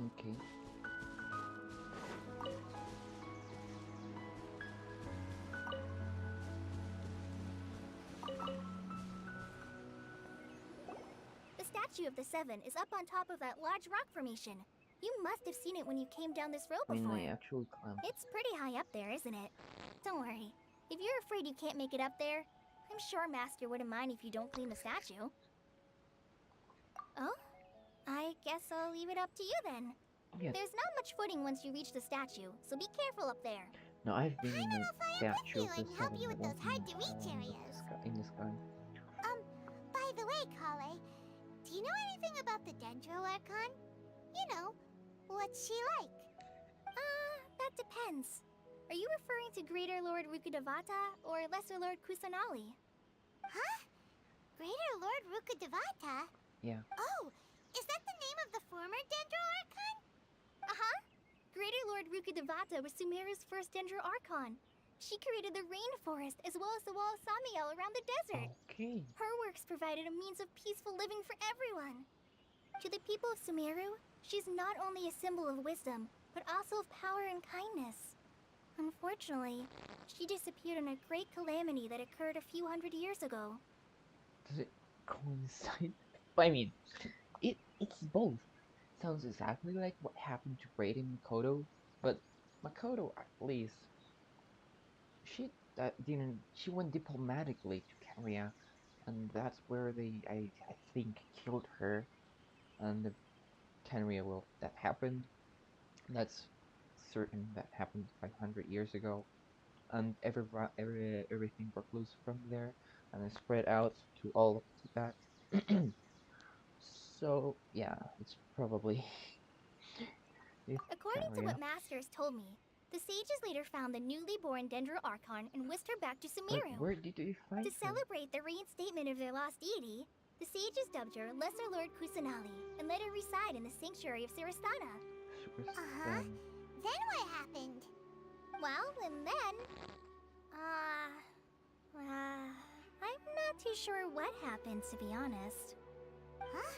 Okay. The statue of the Seven is up on top of that large rock formation. You must have seen it when you came down this road before. I actually climbed. It's pretty high up there, isn't it? Don't worry. If you're afraid you can't make it up there, I'm sure Master wouldn't mind if you don't clean the statue. Oh? I guess I'll leave it up to you then. Yes. There's not much footing once you reach the statue, so be careful up there. No, I've been in the statue of the and help you Seven with those hard-to-reach areas. in the sky. By the way, Kale, do you know anything about the Dendro Archon? You know, what's she like? That depends. Are you referring to Greater Lord Rukkhadevata or Lesser Lord Kusanali? Huh? Greater Lord Rukkhadevata? Yeah. Oh, is that the name of the former Dendro Archon? Uh-huh. Greater Lord Rukkhadevata was Sumeru's first Dendro Archon. She created the rainforest as well as the wall of Samiel around the desert. Okay. Her works provided a means of peaceful living for everyone. To the people of Sumeru, she's not only a symbol of wisdom, but also of power and kindness. Unfortunately, she disappeared in a great calamity that occurred a few hundred years ago. Does it coincide? I mean, it's both. Sounds exactly like what happened to Raiden Makoto, but Makoto at least she went diplomatically to Korea, and that's where I think killed her, and the Korea that happened. That's certain. That happened 500 years ago, and everything broke loose from there, and it spread out to all of Tibet. So yeah, it's probably According to what Masters told me, the sages later found the newly born Dendro Archon and whisked her back to Sumeru. Where did you find To her? celebrate the reinstatement of their lost deity, the sages dubbed her Lesser Lord Kusanali and let her reside in the sanctuary of Siristana. Uh-huh. Then what happened? Well, and then... I'm not too sure what happened, to be honest. Huh?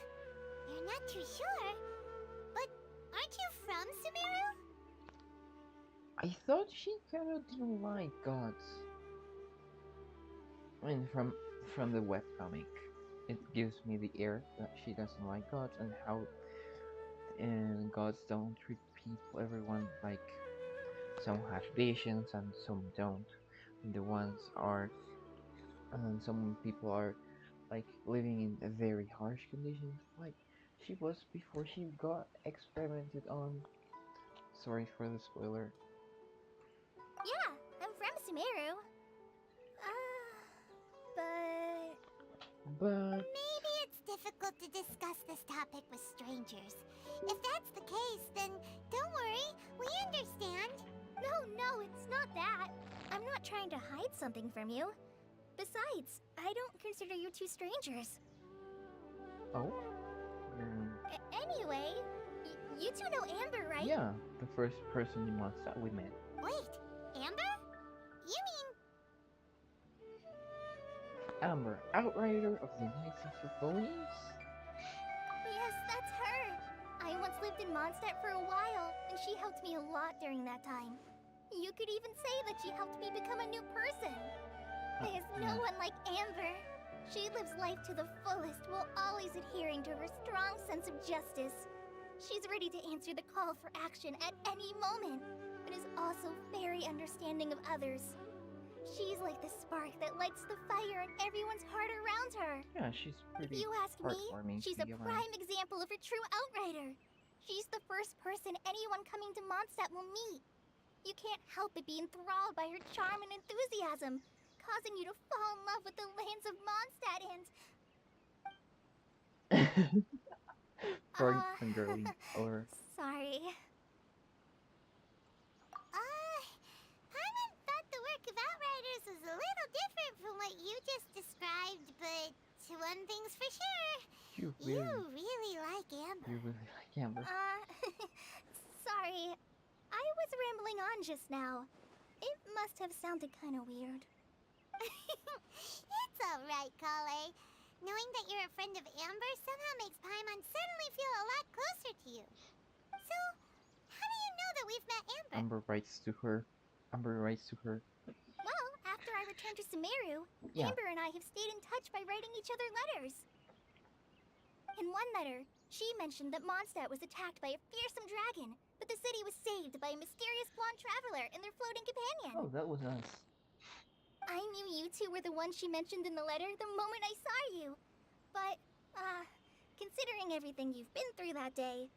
You're not too sure? But aren't you from Sumeru? I thought she kind of didn't like gods. I mean, from the webcomic, it gives me the air that she doesn't like gods and how gods don't treat people, everyone like some have visions and some don't. And the ones are, and some people are like living in a very harsh conditions, like she was before she got experimented on. Sorry for the spoiler. Yeah, I'm from Sumeru. But maybe it's difficult to discuss this topic with strangers. If that's the case, then don't worry, we understand. No, it's not that. I'm not trying to hide something from you. Besides, I don't consider you two strangers. oh, Anyway, you two know Amber, right? yeah, the first person in Mondstadt we met. Wait, Amber? You mean... Amber, outrider of the Knights of Symphonies? Yes, that's her. I once lived in Mondstadt for a while, and she helped me a lot during that time. You could even say that she helped me become a new person. There's no one like Amber. She lives life to the fullest while always adhering to her strong sense of justice. She's ready to answer the call for action at any moment, but is also very understanding of others. She's like the spark that lights the fire in everyone's heart around her. Yeah, she's pretty If you ask me, heartwarming. she's a prime example of a true outrider. She's the first person anyone coming to Mondstadt will meet. You can't help but be enthralled by her charm and enthusiasm, causing you to fall in love with the lands of Mondstadt and... For girly or Sorry. Paimon thought the work of Outriders was a little different from what you just described, but one thing's for sure. you You really really like Amber. you really like Amber. Sorry. I was rambling on just now. It must have sounded kind of weird. It's alright, Kale. Knowing that you're a friend of Amber somehow makes Paimon suddenly feel a lot closer to you. So, how do you know that we've met Amber? Amber writes to her. Well, after I returned to Sumeru, Yeah. Amber and I have stayed in touch by writing each other letters. In one letter, she mentioned that Mondstadt was attacked by a fearsome dragon, but the city was saved by a mysterious blonde traveler and their floating companion. Oh, that was us. I knew you two were the ones she mentioned in the letter the moment I saw you. But, considering everything you've been through that day,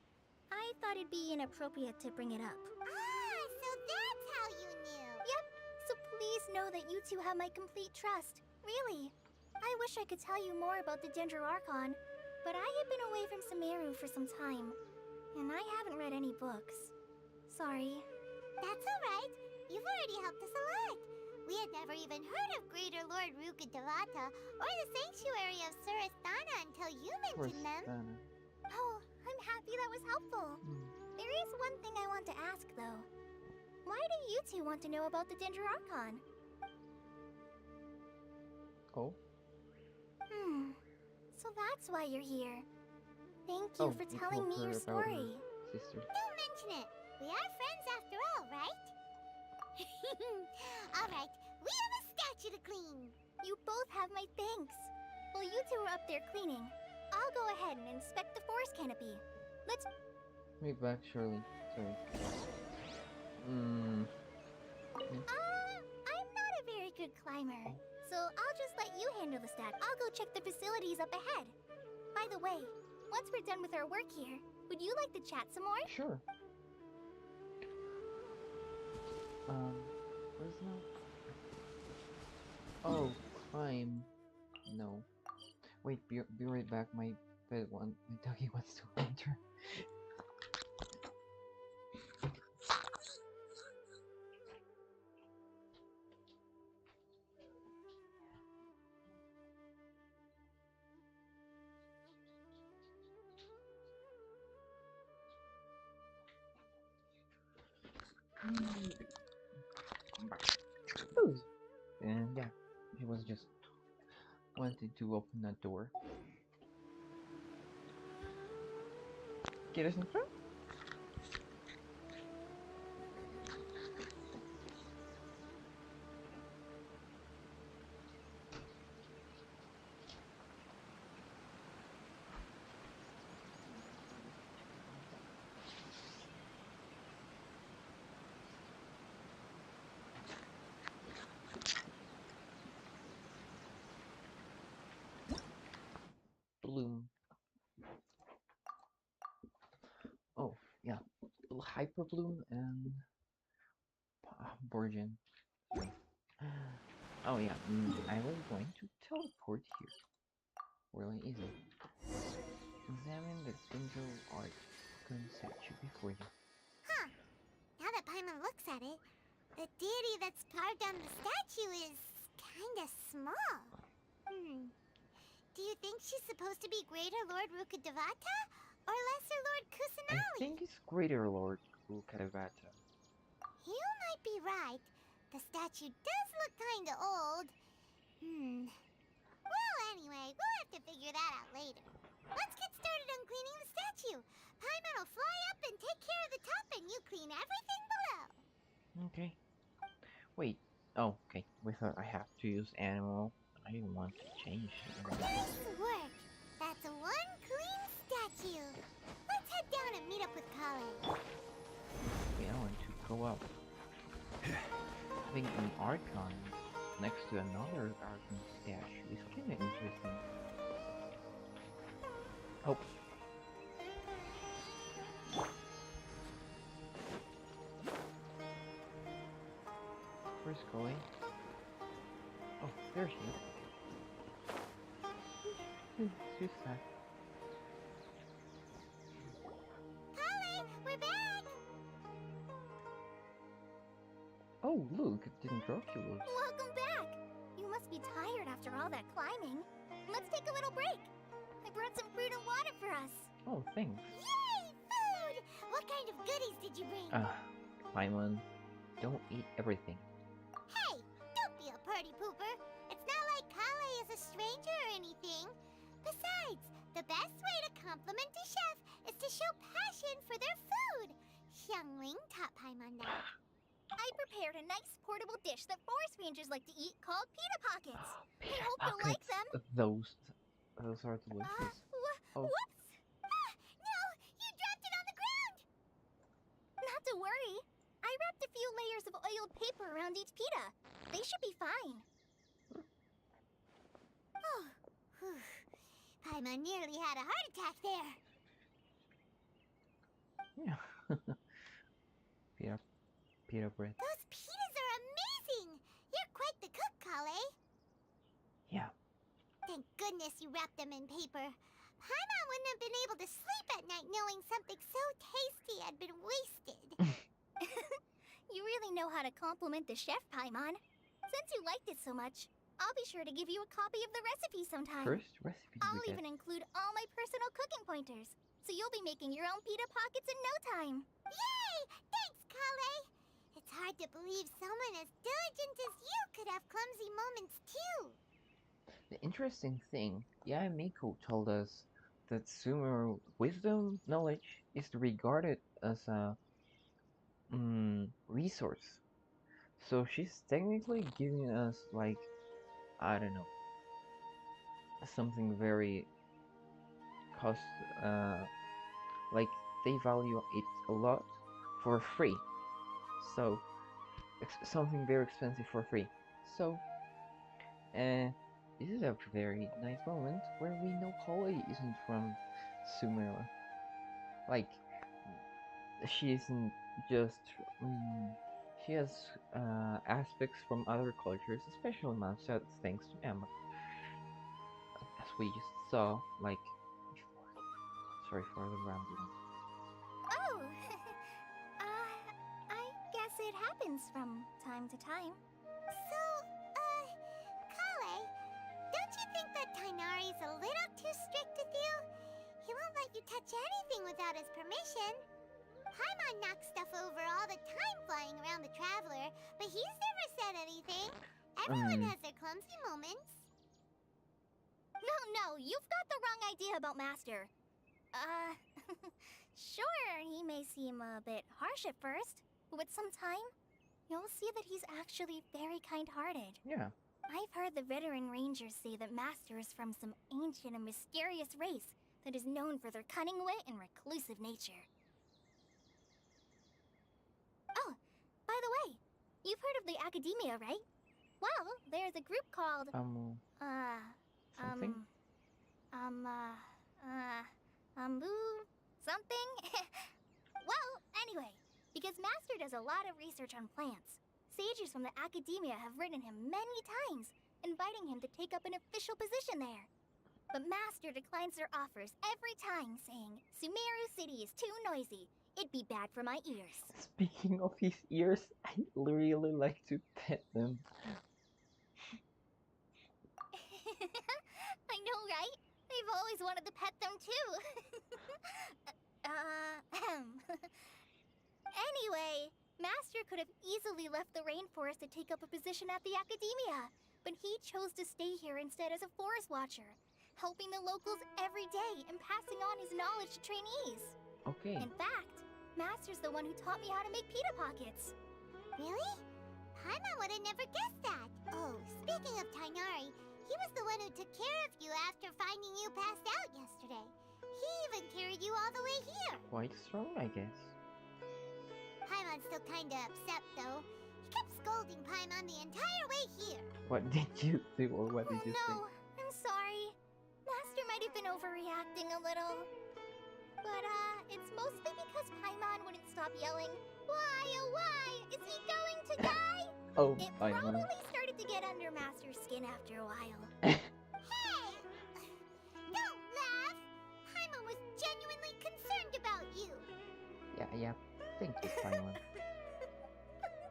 I thought it'd be inappropriate to bring it up. Ah, so that's how you knew. Yep, so please know that you two have my complete trust. Really. I wish I could tell you more about the Dendro Archon, but I have been away from Sumeru for some time, and I haven't read any books. Sorry. That's alright. You've already helped us a lot. We had never even heard of Greater Lord Rukkhadevata or the Sanctuary of Surasthana until you mentioned them. Oh, I'm happy that was helpful. There is one thing I want to ask, though. Why do you two want to know about the Dendro Archon? Oh. So that's why you're here. Thank you for telling me your story. Sister. Don't mention it. We are friends after all, right? Alright, we have a statue to clean. You both have my thanks. While you two are up there cleaning, I'll go ahead and inspect the forest canopy. Let's... Wait back, Shirley. Sorry. I'm not a very good climber, so I'll just let you handle the stack. I'll go check the facilities up ahead. By the way, once we're done with our work here, would you like to chat some more? Sure. Where's that? Oh, climb. No. Wait, be right back. My doggy wants to enter. And yeah, he was just wanted to open that door. ¿Quieres entrar? Bloom. Oh, yeah. Hyper Bloom and Borgin. Oh yeah, I was going to teleport here. Really easy. Examine the Dendro Archon statue before you. Huh. Now that Paimon looks at it, the deity that's carved on the statue is kinda small. Do you think she's supposed to be Greater Lord Rukkhadevata or Lesser Lord Kusanali? I think it's Greater Lord Rukkhadevata. You might be right. The statue does look kinda old. Well, anyway, we'll have to figure that out later. Let's get started on cleaning the statue. Paimon will fly up and take care of the top, and you clean everything below. Okay. Wait. Oh, okay. We thought I have to use animal. I didn't want to change it. Nice work. That's one clean statue. Let's head down and meet up with Kale. Yeah, I want to go up. Having an Archon next to another Archon statue is kind of interesting. Oh. Where's Chloe? Oh, there she is. She's sad. Oh, look, it didn't drop you. Welcome back! You must be tired after all that climbing. Let's take a little break. I brought some fruit and water for us. Oh, thanks. Yay! Food! What kind of goodies did you bring? Paimon, don't eat everything. Hey! Don't be a party pooper! It's not like Kale is a stranger or anything. Besides, the best way to compliment a chef is to show passion for their food. Xiangling taught Paimon that. I prepared a nice portable dish that forest rangers like to eat called pita pockets. I Pita hope you'll like them. Those are delicious. Oh. Whoops! No! You dropped it on the ground! Not to worry. I wrapped a few layers of oiled paper around each pita. They should be fine. Oh, whew. Paimon nearly had a heart attack there. Yeah. Pita bread. Those pitas are amazing! You're quite the cook, Kale. Yeah. Thank goodness you wrapped them in paper. Paimon wouldn't have been able to sleep at night knowing something so tasty had been wasted. You really know how to compliment the chef, Paimon. Since you liked it so much, I'll be sure to give you a copy of the recipe sometime. First recipe I'll even include all my personal cooking pointers, so you'll be making your own pita pockets in no time. Yay! Thanks, Kale. It's hard to believe someone as diligent as you could have clumsy moments too. The interesting thing, Miko told us that Sumeru wisdom knowledge is regarded as a resource. So she's technically giving us, like, I don't know, something very like they value it a lot for free. So something very expensive for free. So this is a very nice moment where we know Kale isn't from Sumeru. Like, she isn't just she has aspects from other cultures, especially Manchester, thanks to Emma, as we just saw, like, before. Sorry for the rambling. Oh! I guess it happens from time to time. So, Kale, don't you think that Tainari's a little too strict with you? He won't let you touch anything without his permission. Paimon knocks stuff over all the time flying around the Traveler, but he's never said anything. Everyone has their clumsy moments. No, you've got the wrong idea about Master. Sure, he may seem a bit harsh at first, but with some time, you'll see that he's actually very kind-hearted. Yeah. I've heard the veteran rangers say that Master is from some ancient and mysterious race that is known for their cunning wit and reclusive nature. Oh, by the way, you've heard of the Academia, right? Well, there's a group called... Something? Something? Well, anyway, because Master does a lot of research on plants, sages from the Academia have written him many times, inviting him to take up an official position there. But Master declines their offers every time, saying, Sumeru City is too noisy. It'd be bad for my ears. Speaking of his ears, I really like to pet them. I know, right? I've always wanted to pet them too. Anyway, Master could have easily left the rainforest to take up a position at the Academia, but he chose to stay here instead as a forest watcher, helping the locals every day and passing on his knowledge to trainees. Okay. In fact, Master's the one who taught me how to make pita pockets. Really? Paimon would have never guessed that. Oh, speaking of Tainari, he was the one who took care of you after finding you passed out yesterday. He even carried you all the way here. Quite strong, I guess. Paimon's still kinda upset, though. He kept scolding Paimon the entire way here. What did you do, or what did you say? No, I'm sorry. Master might have been overreacting a little. But, it's mostly because Paimon wouldn't stop yelling, Why, oh why, is he going to die? Oh, It Paimon. probably started to get under Master's skin after a while. Hey! Don't laugh! Paimon was genuinely concerned about you. Yeah. Thank you, Paimon.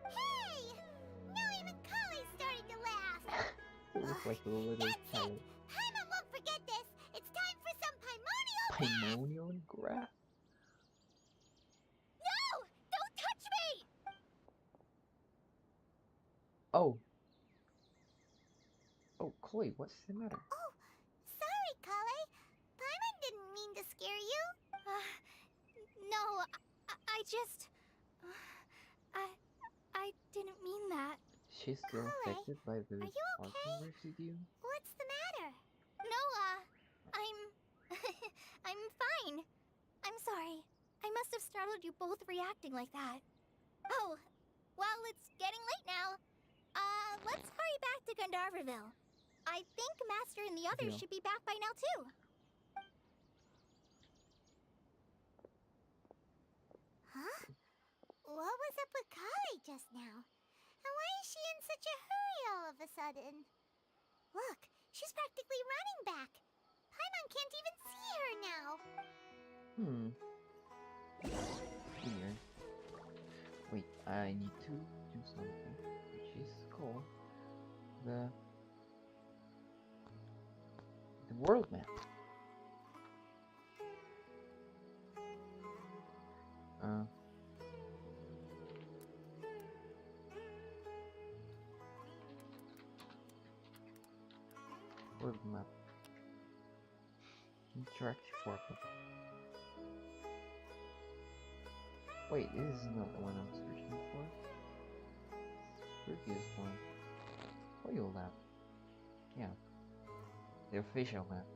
Hey! looks like a little That's child. it! Paimon won't forget this! It's time for some Paimonial bath! Paimonial grass? No! Don't touch me! Oh. Oh, Chloe, what's the matter? Oh, sorry, Kale. Paimon didn't mean to scare you. No, I just... I didn't mean that. She's still Kale, affected by the are you sparkling okay? residue? What's the matter? No, I'm... I'm fine. I'm sorry. I must have startled you both reacting like that. Oh, well, it's getting late now. Let's hurry back to Gandharville. I think Master and the others should be back by now, too. Huh? What was up with Kale just now? And why is she in such a hurry all of a sudden? Look, she's practically running back. Paimon can't even see her now. Weird. Wait, I need to do something, which is called the world map. World map. Interactive world. Wait, this is not the one I'm searching for. Previous one. Oil map. Yeah. The official map.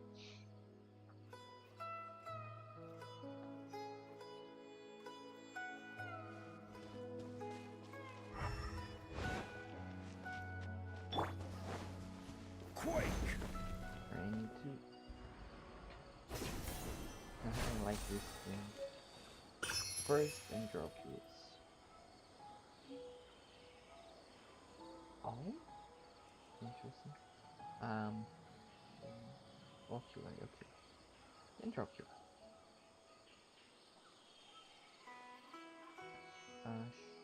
Quake! I need to... I like this thing. First and drop this. Oh? Interesting. Oculi, okay. And Dracula.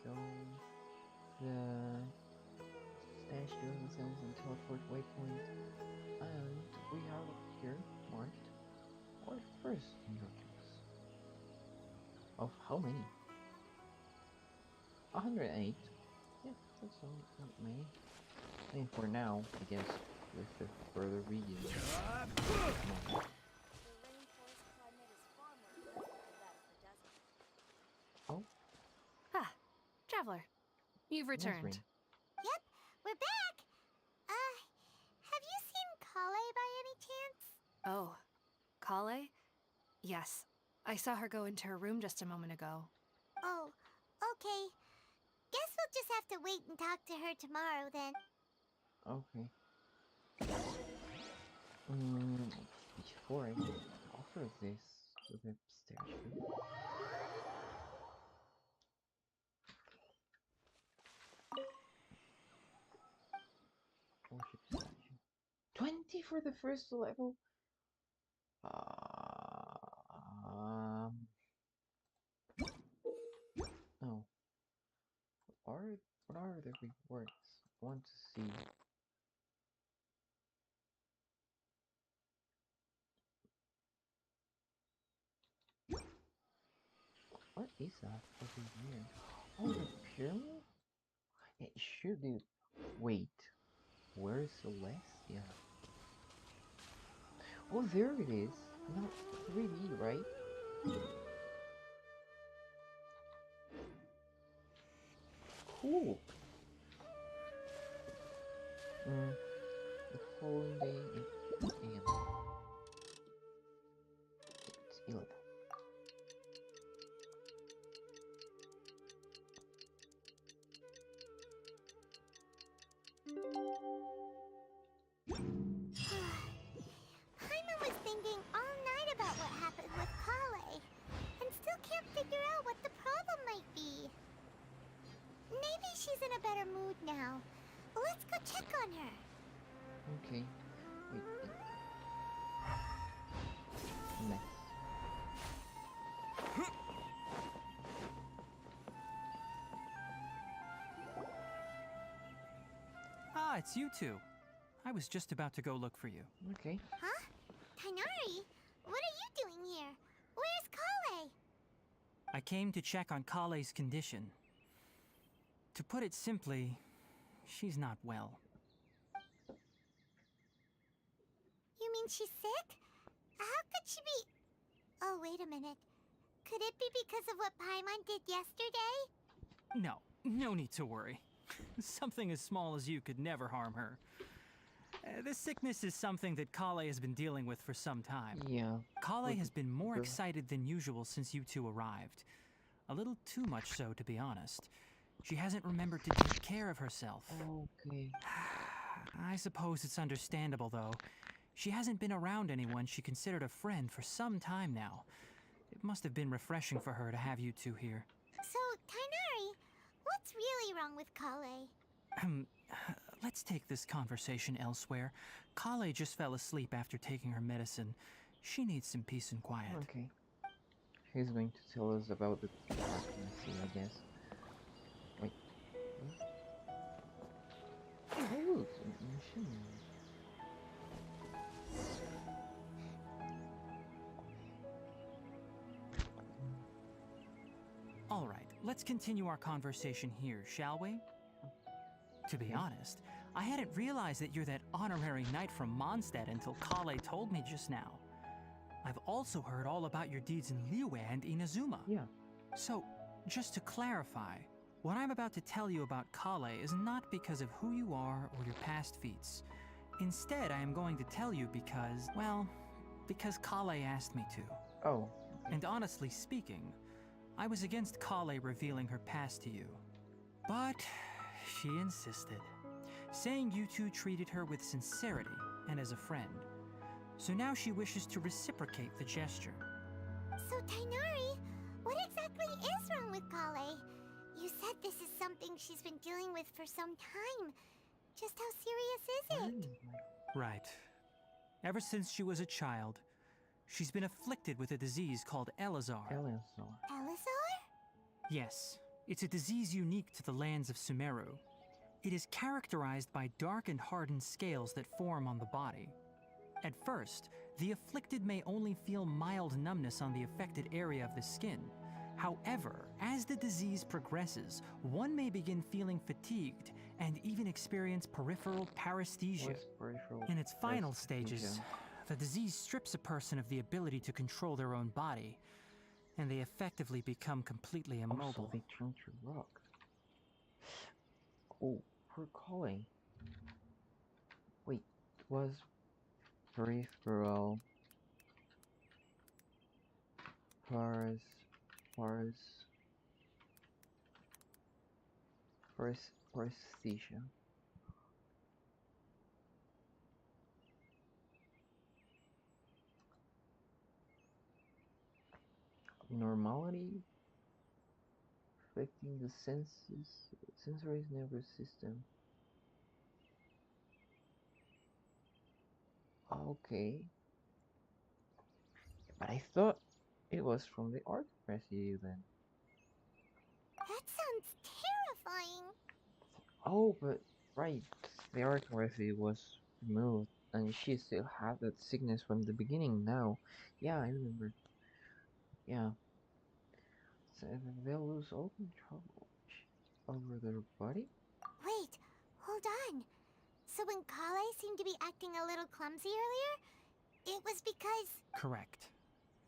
Show the statue themselves and teleport waypoint. And we have here marked our first Dracula's. Of how many? 108. Yeah, that's not many. And for now, I guess, with the further reading. Oh? Ah, Traveler. You've returned. Yep, we're back. Have you seen Kale by any chance? Oh, Kale? Yes. I saw her go into her room just a moment ago. Oh, okay. Guess we'll just have to wait and talk to her tomorrow then. Okay. Before I offer this to the statue, worship statue. 20 for the first level? No. What are the rewards? I want to see. What is that over here? Oh, the pyramid? It should be. Wait, where's Celestia? Oh, there it is. Not 3D, right? Cool. The following day at 8 AM. It's 11. Paimon was thinking all night about what happened with Kale, and still can't figure out what the problem might be. Maybe she's in a better mood now. Let's go check on her. Okay. Wait. Mess. Ah, it's you two. I was just about to go look for you. Okay. Huh? Tainari, what are you doing here? Where's Kale? I came to check on Kale's condition. To put it simply, she's not well. You mean she's sick? How could she be... Oh, wait a minute. Could it be because of what Paimon did yesterday? No need to worry. Something as small as you could never harm her. This sickness is something that Kale has been dealing with for some time. Yeah. Kale has been more excited than usual since you two arrived. A little too much so, to be honest. She hasn't remembered to take care of herself. Okay. I suppose it's understandable, though. She hasn't been around anyone she considered a friend for some time now. It must have been refreshing for her to have you two here. So, Tainari, what's really wrong with Kale? Let's take this conversation elsewhere. Kale just fell asleep after taking her medicine. She needs some peace and quiet. Okay. He's going to tell us about the pregnancy, I guess. Wait. Oh, it's a machine. All right, let's continue our conversation here, shall we? To be honest, I hadn't realized that you're that honorary knight from Mondstadt until Kale told me just now. I've also heard all about your deeds in Liyue and Inazuma. Yeah. So, just to clarify, what I'm about to tell you about Kale is not because of who you are or your past feats. Instead, I am going to tell you because, well, because Kale asked me to. Oh. And honestly speaking, I was against Kale revealing her past to you. But she insisted, saying you two treated her with sincerity and as a friend. So now she wishes to reciprocate the gesture. So, Tainari, what exactly is wrong with Kale? You said this is something she's been dealing with for some time. Just how serious is it? Right. Ever since she was a child, she's been afflicted with a disease called Elazar. Elazar? Yes, it's a disease unique to the lands of Sumeru. It is characterized by dark and hardened scales that form on the body. At first, the afflicted may only feel mild numbness on the affected area of the skin. However, as the disease progresses, one may begin feeling fatigued and even experience peripheral paresthesia. In its final stages, the disease strips a person of the ability to control their own body, and they effectively become completely immobile. Also, they turn to rock. Oh, poor Kale. Wait, was peripheral paresthesia. Normality affecting the sensory nervous system. Okay. But I thought it was from the art residue then. That sounds terrifying. Oh, but right, the art residue was removed, and she still had that sickness from the beginning now. Yeah, I remember. Yeah. So they'll lose all control over their body? Wait, hold on. So when Kale seemed to be acting a little clumsy earlier, it was because... Correct.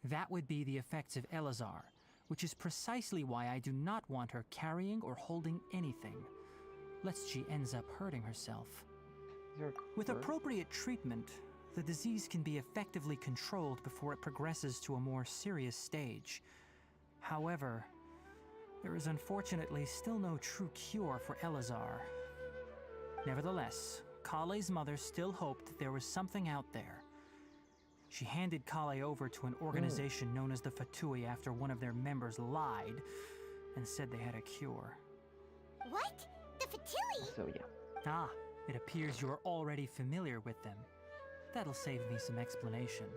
That would be the effects of Elazar, which is precisely why I do not want her carrying or holding anything, lest she ends up hurting herself. With appropriate treatment, the disease can be effectively controlled before it progresses to a more serious stage. However, there is unfortunately still no true cure for Elazar. Nevertheless, Kale's mother still hoped that there was something out there. She handed Kale over to an organization known as the Fatui after one of their members lied and said they had a cure. What? The Fatui? So yeah. Ah, it appears you're already familiar with them. That'll save me some explanation.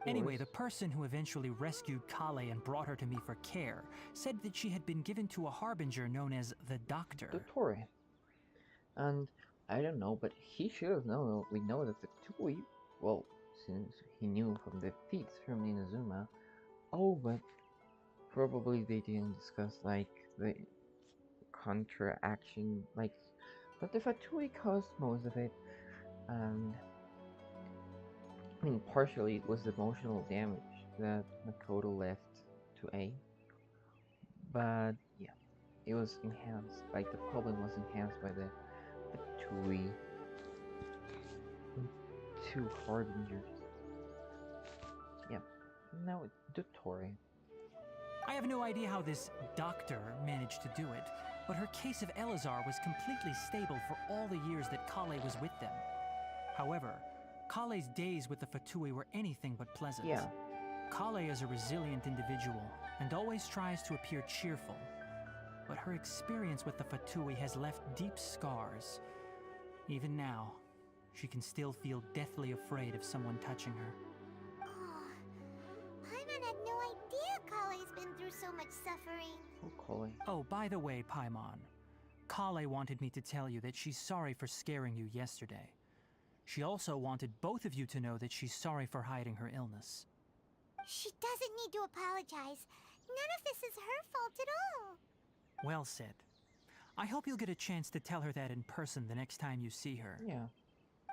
Anyway, the person who eventually rescued Kale and brought her to me for care said that she had been given to a harbinger known as the Doctor. Dottore. And I don't know, but he should have known. We know that the Tui, well, since he knew from the feats from Inazuma. Oh, but probably they didn't discuss like the contra action, like, but the Fatui caused most of it, and I mean, partially it was the emotional damage that Makoto left to A, but yeah, it was enhanced. Like the problem was enhanced by the Tui and two harbingers. Yeah, now Dottore. I have no idea how this doctor managed to do it, but her case of Elazar was completely stable for all the years that Kale was with them. However, Kale's days with the Fatui were anything but pleasant. Yeah. Kale is a resilient individual and always tries to appear cheerful. But her experience with the Fatui has left deep scars. Even now, she can still feel deathly afraid of someone touching her. Paimon had no idea Kale's been through so much suffering. Oh, Kale. Oh, by the way, Paimon, Kale wanted me to tell you that she's sorry for scaring you yesterday. She also wanted both of you to know that she's sorry for hiding her illness. She doesn't need to apologize. None of this is her fault at all. Well said. I hope you'll get a chance to tell her that in person the next time you see her. Yeah.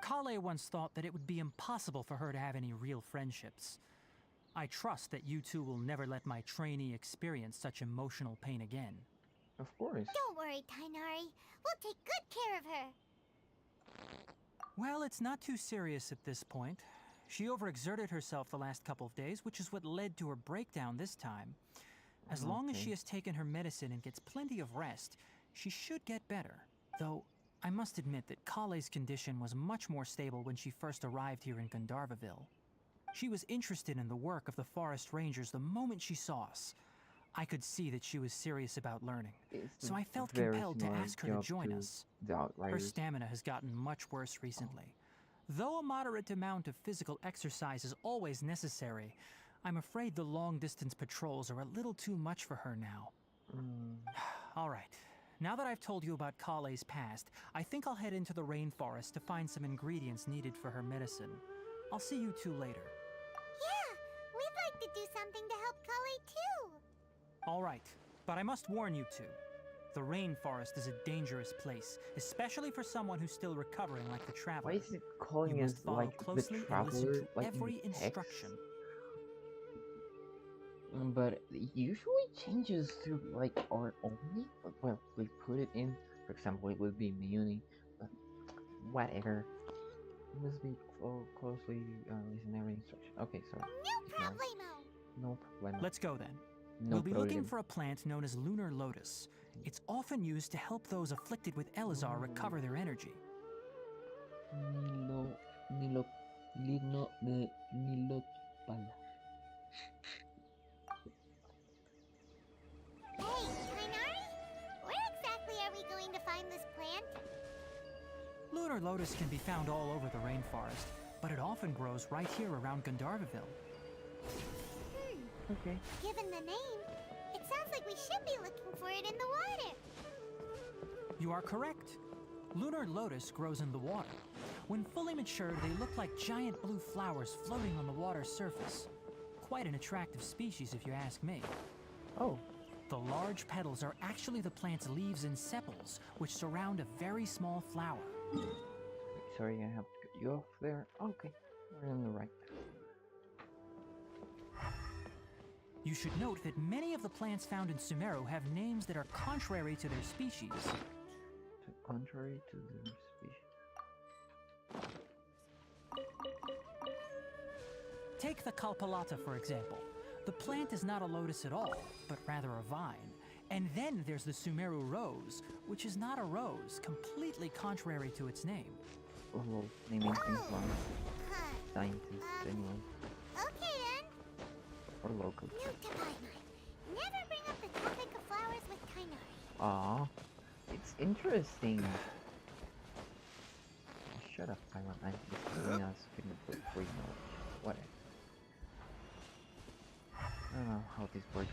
Kale once thought that it would be impossible for her to have any real friendships. I trust that you two will never let my trainee experience such emotional pain again. Of course. Don't worry, Tainari. We'll take good care of her. Well, it's not too serious at this point. She overexerted herself the last couple of days, which is what led to her breakdown this time. As long as she has taken her medicine and gets plenty of rest, she should get better. Though, I must admit that Kale's condition was much more stable when she first arrived here in Gandharvaville. She was interested in the work of the forest rangers the moment she saw us. I could see that she was serious about learning, so I felt compelled to ask her to join us. Her stamina has gotten much worse recently. Though a moderate amount of physical exercise is always necessary, I'm afraid the long-distance patrols are a little too much for her now. All right. Now that I've told you about Kale's past, I think I'll head into the rainforest to find some ingredients needed for her medicine. I'll see you two later. Yeah, we'd like to do something to help Kale too. All right, but I must warn you two. The rainforest is a dangerous place, especially for someone who's still recovering like the traveler. Why is it calling us like the traveler, like every instruction? But it usually changes to like our only. Well, we put it in. For example, it would be Muni, but whatever. It must be closely listen every instruction. Okay, sorry. No problemo. No problem. Let's go then. No we'll be problem. looking for a plant known as lunar lotus. It's often used to help those afflicted with Elazar recover their energy. Hey, Tainari? Where exactly are we going to find this plant? Lunar lotus can be found all over the rainforest, but it often grows right here around Gandharvaville. Okay. Given the name, it sounds like we should be looking for it in the water. You are correct. Lunar lotus grows in the water. When fully matured, they look like giant blue flowers floating on the water's surface. Quite an attractive species, if you ask me. Oh. The large petals are actually the plant's leaves and sepals, which surround a very small flower. Sorry, I have to cut you off there. Okay, we're on the right. You should note that many of the plants found in Sumeru have names that are contrary to their species. Contrary to their species. Take the Kalpalata, for example. The plant is not a lotus at all, but rather a vine. And then there's the Sumeru rose, which is not a rose, completely contrary to its name. Oh, well, naming things wrong. Huh. Scientists, anyway. Okay then. Or locals. Note to Paimon. Never bring up the topic of flowers with Tainari. Aw, it's interesting. Oh, shut up, Paimon. I'm just giving us free knowledge. Whatever. I don't know how this works.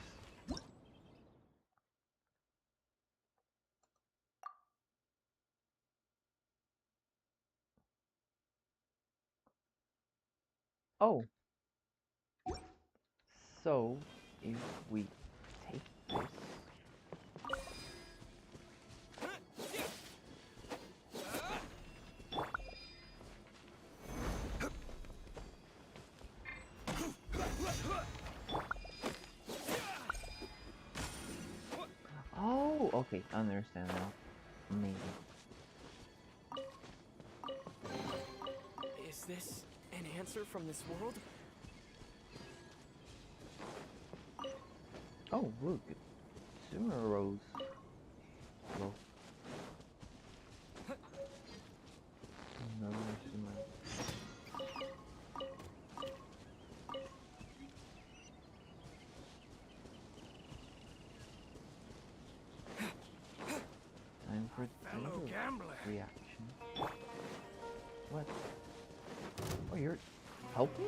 Oh, so if we take this. Oh, okay, I understand now. Maybe. Is this an answer from this world? Oh, look, Sumeru's. Well, another Sumeru. Time for Fellow the gambler. reaction. What? Oh, you're helping?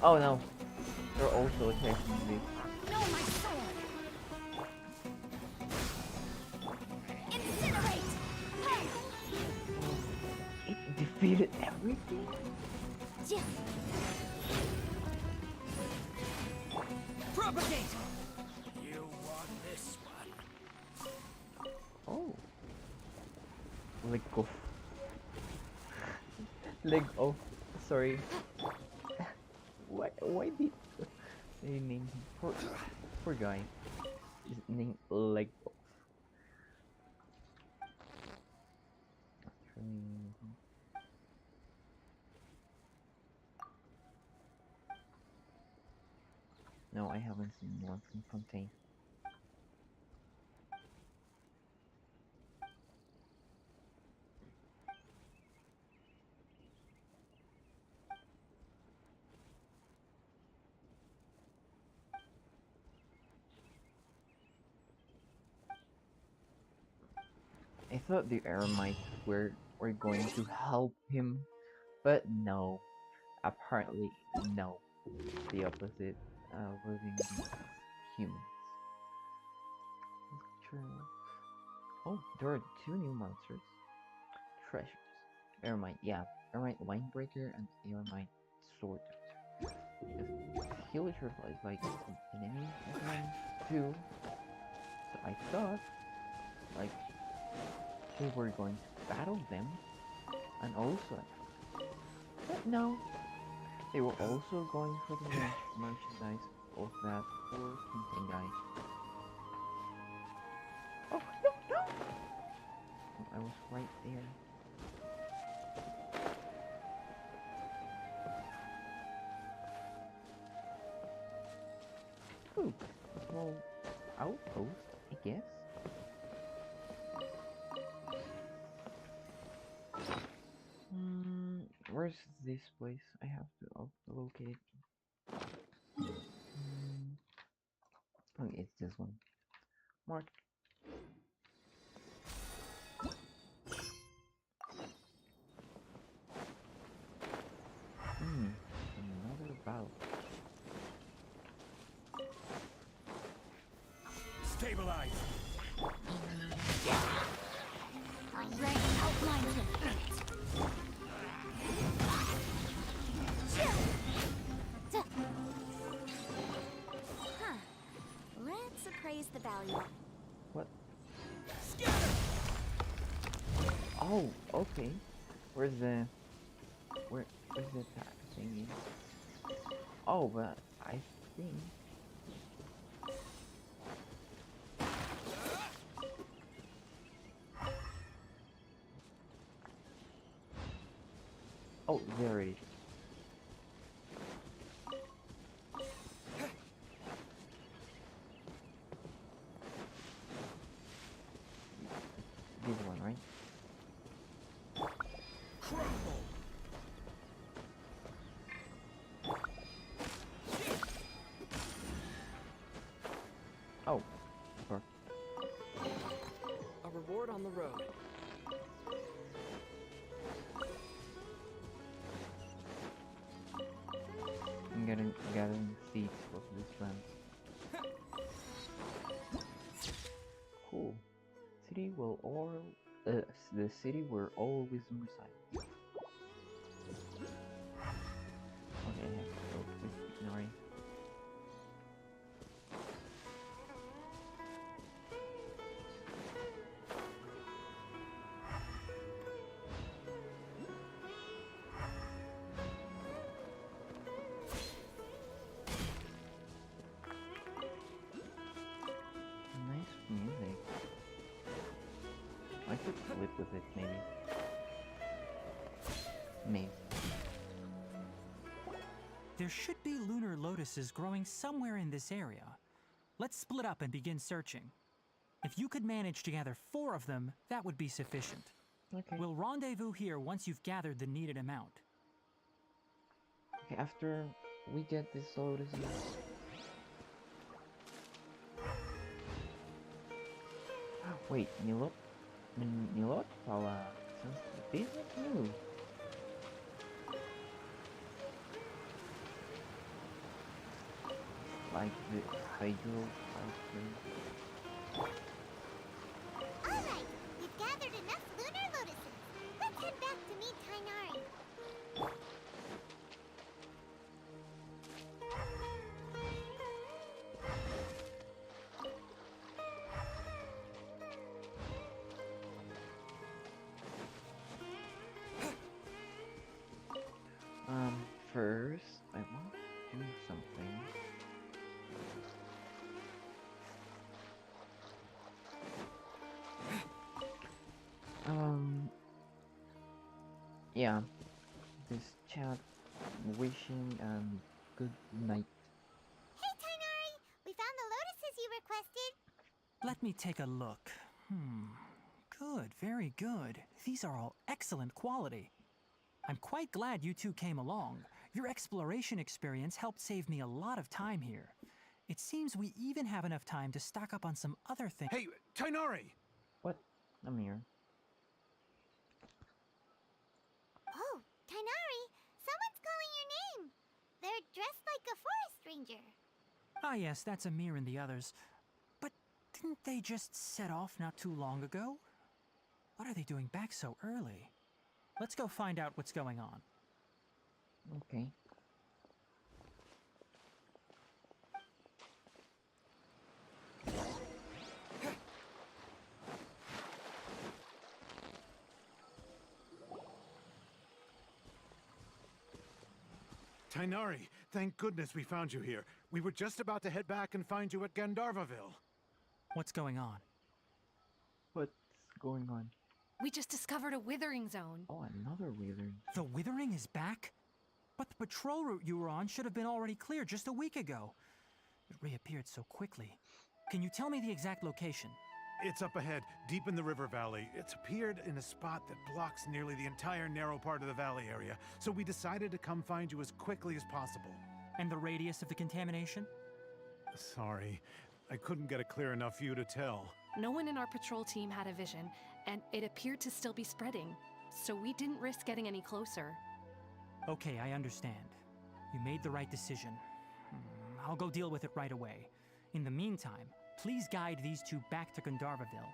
Oh no, they're also attacking me. No, my sword! Incinerate! It defeated everything? Propagate! You want this one? Oh. Leg off. Leg off. Sorry. Why did they name him? Poor guy. His name Leg off. That's really... No, I haven't seen one from Fontaine. I thought the Eremites were going to help him, but no. Apparently, no. The opposite. Living humans. True. Oh, there are two new monsters. Treasures. Eremite, yeah. Eremite Winebreaker and Eremite Sword Dancer. Because Heliotrope is like an enemy of mine too. So I thought, like, we were going to battle them and also attack. But no, they were also going for the merchandise of that poor Quintain guy. Oh, no, no! Oh, I was right there. Ooh, a small outpost, I guess. Where's this place? I have to locate it. Okay, it's this one. Mark. Another battle. Stabilize. Rank outline to fate. Huh. Let's appraise the value. What? Oh, okay. Where's the where's the attack thingy? Oh, but I think oh, there it is. This one, right? Crumble. Oh, sure. A reward on the road. I'm gathering seeds for this land. Cool. City will all the city where all wisdom resides. I have to go with Nori. Nice music. I could flip with it, maybe. Maybe. There should be lunar lotuses growing somewhere in this area. Let's split up and begin searching. If you could manage to gather 4 of them, that would be sufficient. Okay. We'll rendezvous here once you've gathered the needed amount. Okay, after we get this lotuses. Wait, Milot Pala. This is new. Like the hydro fighter. Alright, we've gathered enough lunar lotuses. Let's head back to meet Tainari. First, I want to do something. Yeah, this chat wishing good night. Hey Tainari, we found the lotuses you requested. Let me take a look. Good, very good. These are all excellent quality. I'm quite glad you two came along. Your exploration experience helped save me a lot of time here. It seems we even have enough time to stock up on some other things. Hey, Tainari! What? I'm here. Oh, Tainari, someone's calling your name. They're dressed like a forest ranger. Ah yes, that's Amir and the others. But didn't they just set off not too long ago? What are they doing back so early? Let's go find out what's going on. Okay. Tainari, thank goodness we found you here. We were just about to head back and find you at Gandharvaville. What's going on? What's going on? We just discovered a withering zone. Oh, another withering. The withering is back? But the patrol route you were on should have been already cleared just a week ago. It reappeared so quickly. Can you tell me the exact location? It's up ahead, deep in the river valley. It's appeared in a spot that blocks nearly the entire narrow part of the valley area, so we decided to come find you as quickly as possible. And the radius of the contamination? Sorry, I couldn't get a clear enough view to tell. No one in our patrol team had a vision, and it appeared to still be spreading, so we didn't risk getting any closer. Okay, I understand. You made the right decision. I'll go deal with it right away. In the meantime, please guide these two back to Gandharvaville.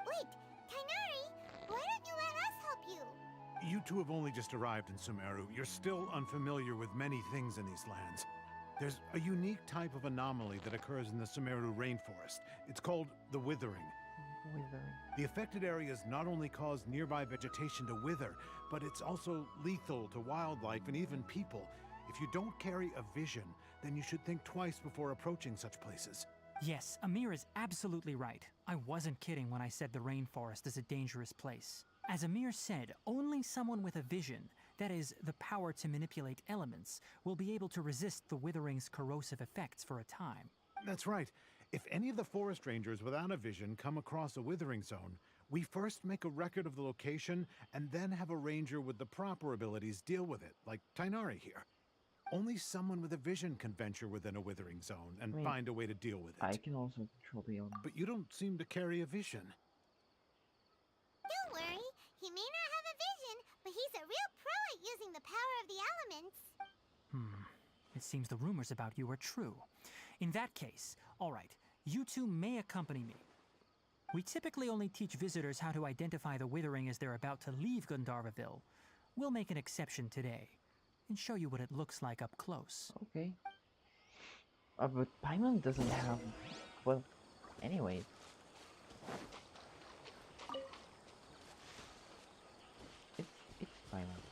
Wait, Tainari, why don't you let us help you? You two have only just arrived in Sumeru. You're still unfamiliar with many things in these lands. There's a unique type of anomaly that occurs in the Sumeru rainforest. It's called the withering. Withering. The affected areas not only cause nearby vegetation to wither, but it's also lethal to wildlife and even people. If you don't carry a vision, then you should think twice before approaching such places. Yes, Amir is absolutely right. I wasn't kidding when I said the rainforest is a dangerous place. As Amir said, only someone with a vision, that is, the power to manipulate elements, will be able to resist the withering's corrosive effects for a time. That's right. If any of the forest rangers without a vision come across a withering zone, we first make a record of the location and then have a ranger with the proper abilities deal with it, like Tainari here. Only someone with a vision can venture within a withering zone and find a way to deal with it. I can also control the element. But you don't seem to carry a vision. Don't worry, he may not have a vision, but he's a real pro at using the power of the elements. It seems the rumors about you are true. In that case, all right, you two may accompany me. We typically only teach visitors how to identify the withering as they're about to leave Gandharvaville. We'll make an exception today. and show you what it looks like up close. Okay. But Paimon doesn't have... Well, anyways. It's Paimon.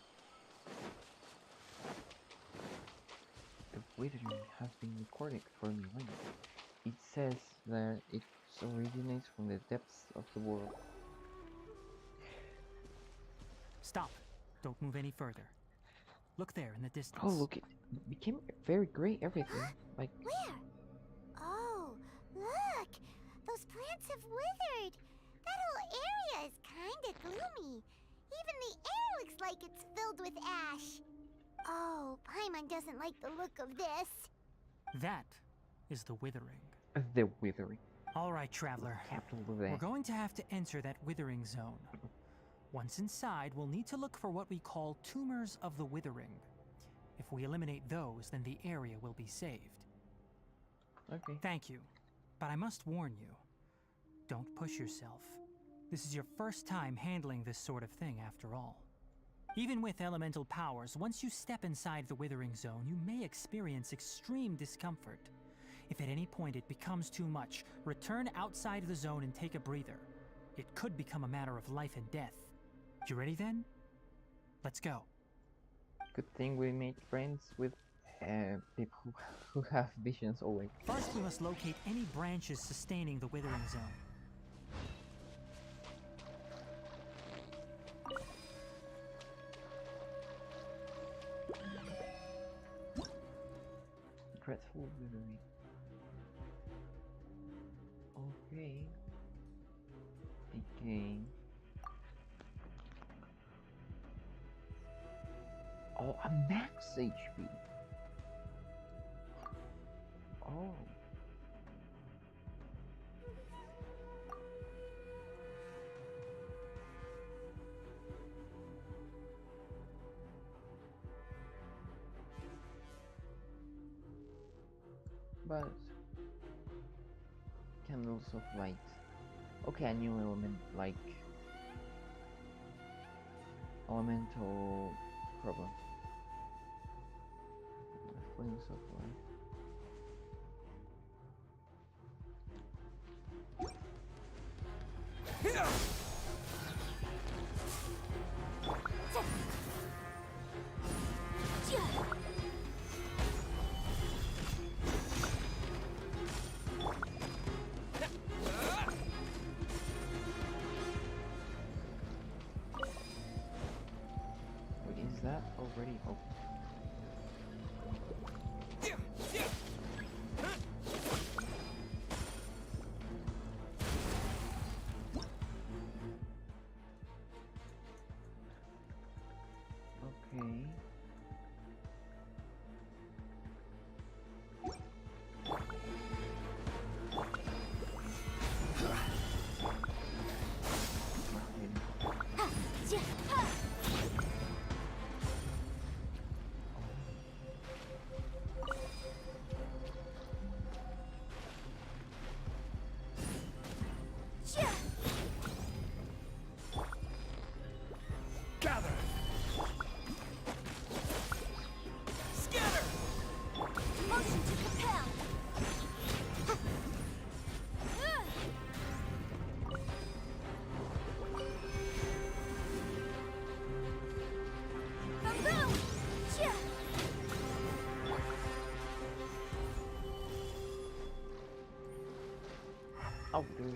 The withering has been recorded for millennia. It says that it originates from the depths of the world. Stop. Don't move any further. Look there in the distance. Oh, look, it became very gray, everything. Like... Where? Oh, look! Those plants have withered! That whole area is kinda gloomy. Even the air looks like it's filled with ash. Oh, Paimon doesn't like the look of this. That is the withering. The withering. All right, traveler. Capital of that. We're going to have to enter that withering zone. Once inside, we'll need to look for what we call tumors of the withering. If we eliminate those, then the area will be saved. Okay. Thank you. But I must warn you. Don't push yourself. This is your first time handling this sort of thing, after all. Even with elemental powers, once you step inside the withering zone, you may experience extreme discomfort. If at any point it becomes too much, return outside the zone and take a breather. It could become a matter of life and death. You ready then? Let's go. Good thing we made friends with people who have visions always. First, we must locate any branches sustaining the withering zone. Dreadful withering. Okay. Again. Oh, a max HP. Oh. But candles of light. Okay, a new element like elemental problem. Flames of light. Wait, is that already open? Okay. Gather! Scatter! Motion to compel. Boom! Oh, there's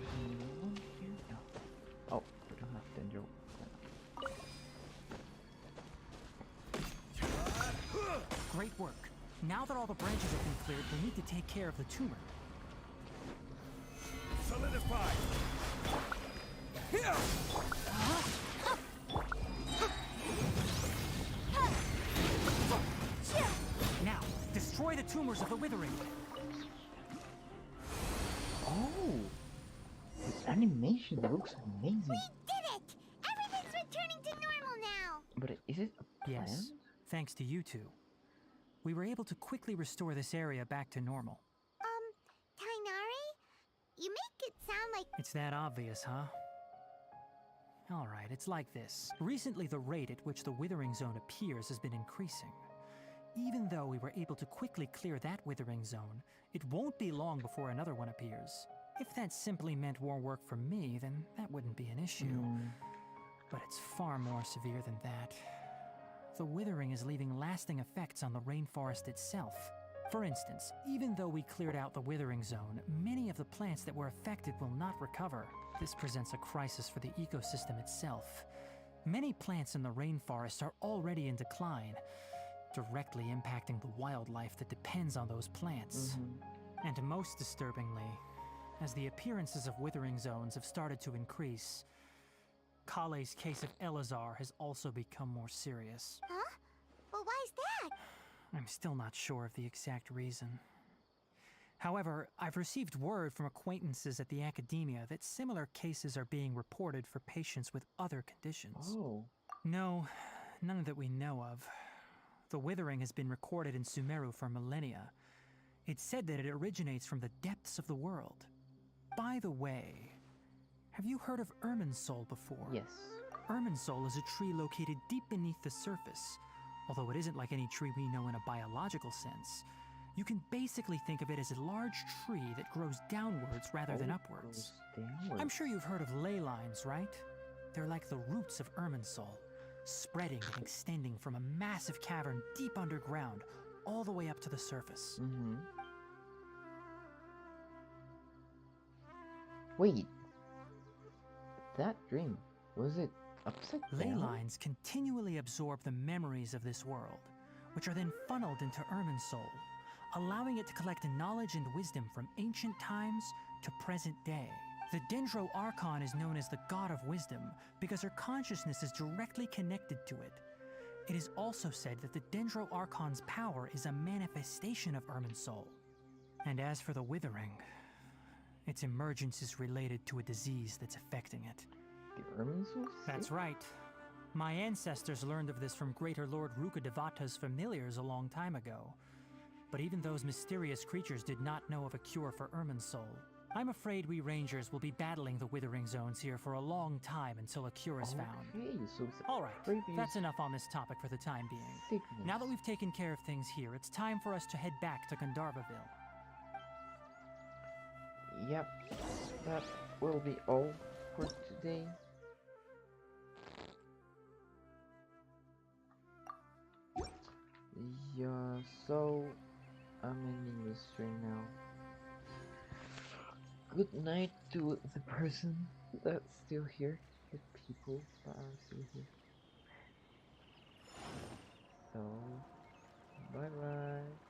one here. No. Oh, we don't have danger. Great work. Now that all the branches have been cleared, we need to take care of the tumor. Solidify! Here! Now, destroy the tumors of the withering. Oh, the animation looks amazing. We did it! Everything's returning to normal now! But is it a plan? Yes, thanks to you two. We were able to quickly restore this area back to normal. Tainari? You make it sound like... It's that obvious, huh? Alright, it's like this. Recently, the rate at which the withering zone appears has been increasing. even though we were able to quickly clear that withering zone, it won't be long before another one appears. If that simply meant more work for me, then that wouldn't be an issue. But it's far more severe than that. The withering is leaving lasting effects on the rainforest itself. For instance, even though we cleared out the withering zone, many of the plants that were affected will not recover. This presents a crisis for the ecosystem itself. Many plants in the rainforest are already in decline, directly impacting the wildlife that depends on those plants. And most disturbingly, as the appearances of withering zones have started to increase, Kale's case of Elazar has also become more serious. Huh? Well, why is that? I'm still not sure of the exact reason. However, I've received word from acquaintances at the academia that similar cases are being reported for patients with other conditions. No, none that we know of. The withering has been recorded in Sumeru for millennia. It's said that it originates from the depths of the world. By the way, have you heard of Irminsul before? Yes. Irminsul is a tree located deep beneath the surface. Although it isn't like any tree we know in a biological sense. You can basically think of it as a large tree that grows downwards rather than upwards. I'm sure you've heard of ley lines, right? They're like the roots of Irminsul, spreading and extending from a massive cavern deep underground all the way up to the surface. Wait, that dream, was it upside down? Ley lines continually absorb the memories of this world, which are then funneled into Irminsul, allowing it to collect knowledge and wisdom from ancient times to present day. The Dendro Archon is known as the God of Wisdom because her consciousness is directly connected to it. It is also said that the Dendro Archon's power is a manifestation of Irminsul. And as for the Withering, its emergence is related to a disease that's affecting it. The Irminsul? That's right. My ancestors learned of this from Greater Lord Rukadevata's familiars a long time ago. But even those mysterious creatures did not know of a cure for Irminsul. I'm afraid we Rangers will be battling the Withering Zones here for a long time until a cure is found. So Alright, that's enough on this topic for the time being. Now that we've taken care of things here, it's time for us to head back to Gandharvaville. Yep, that will be all for today. Yeah, so I'm ending this stream now. Good night to the person that's still here, the people that are still here. So, bye bye.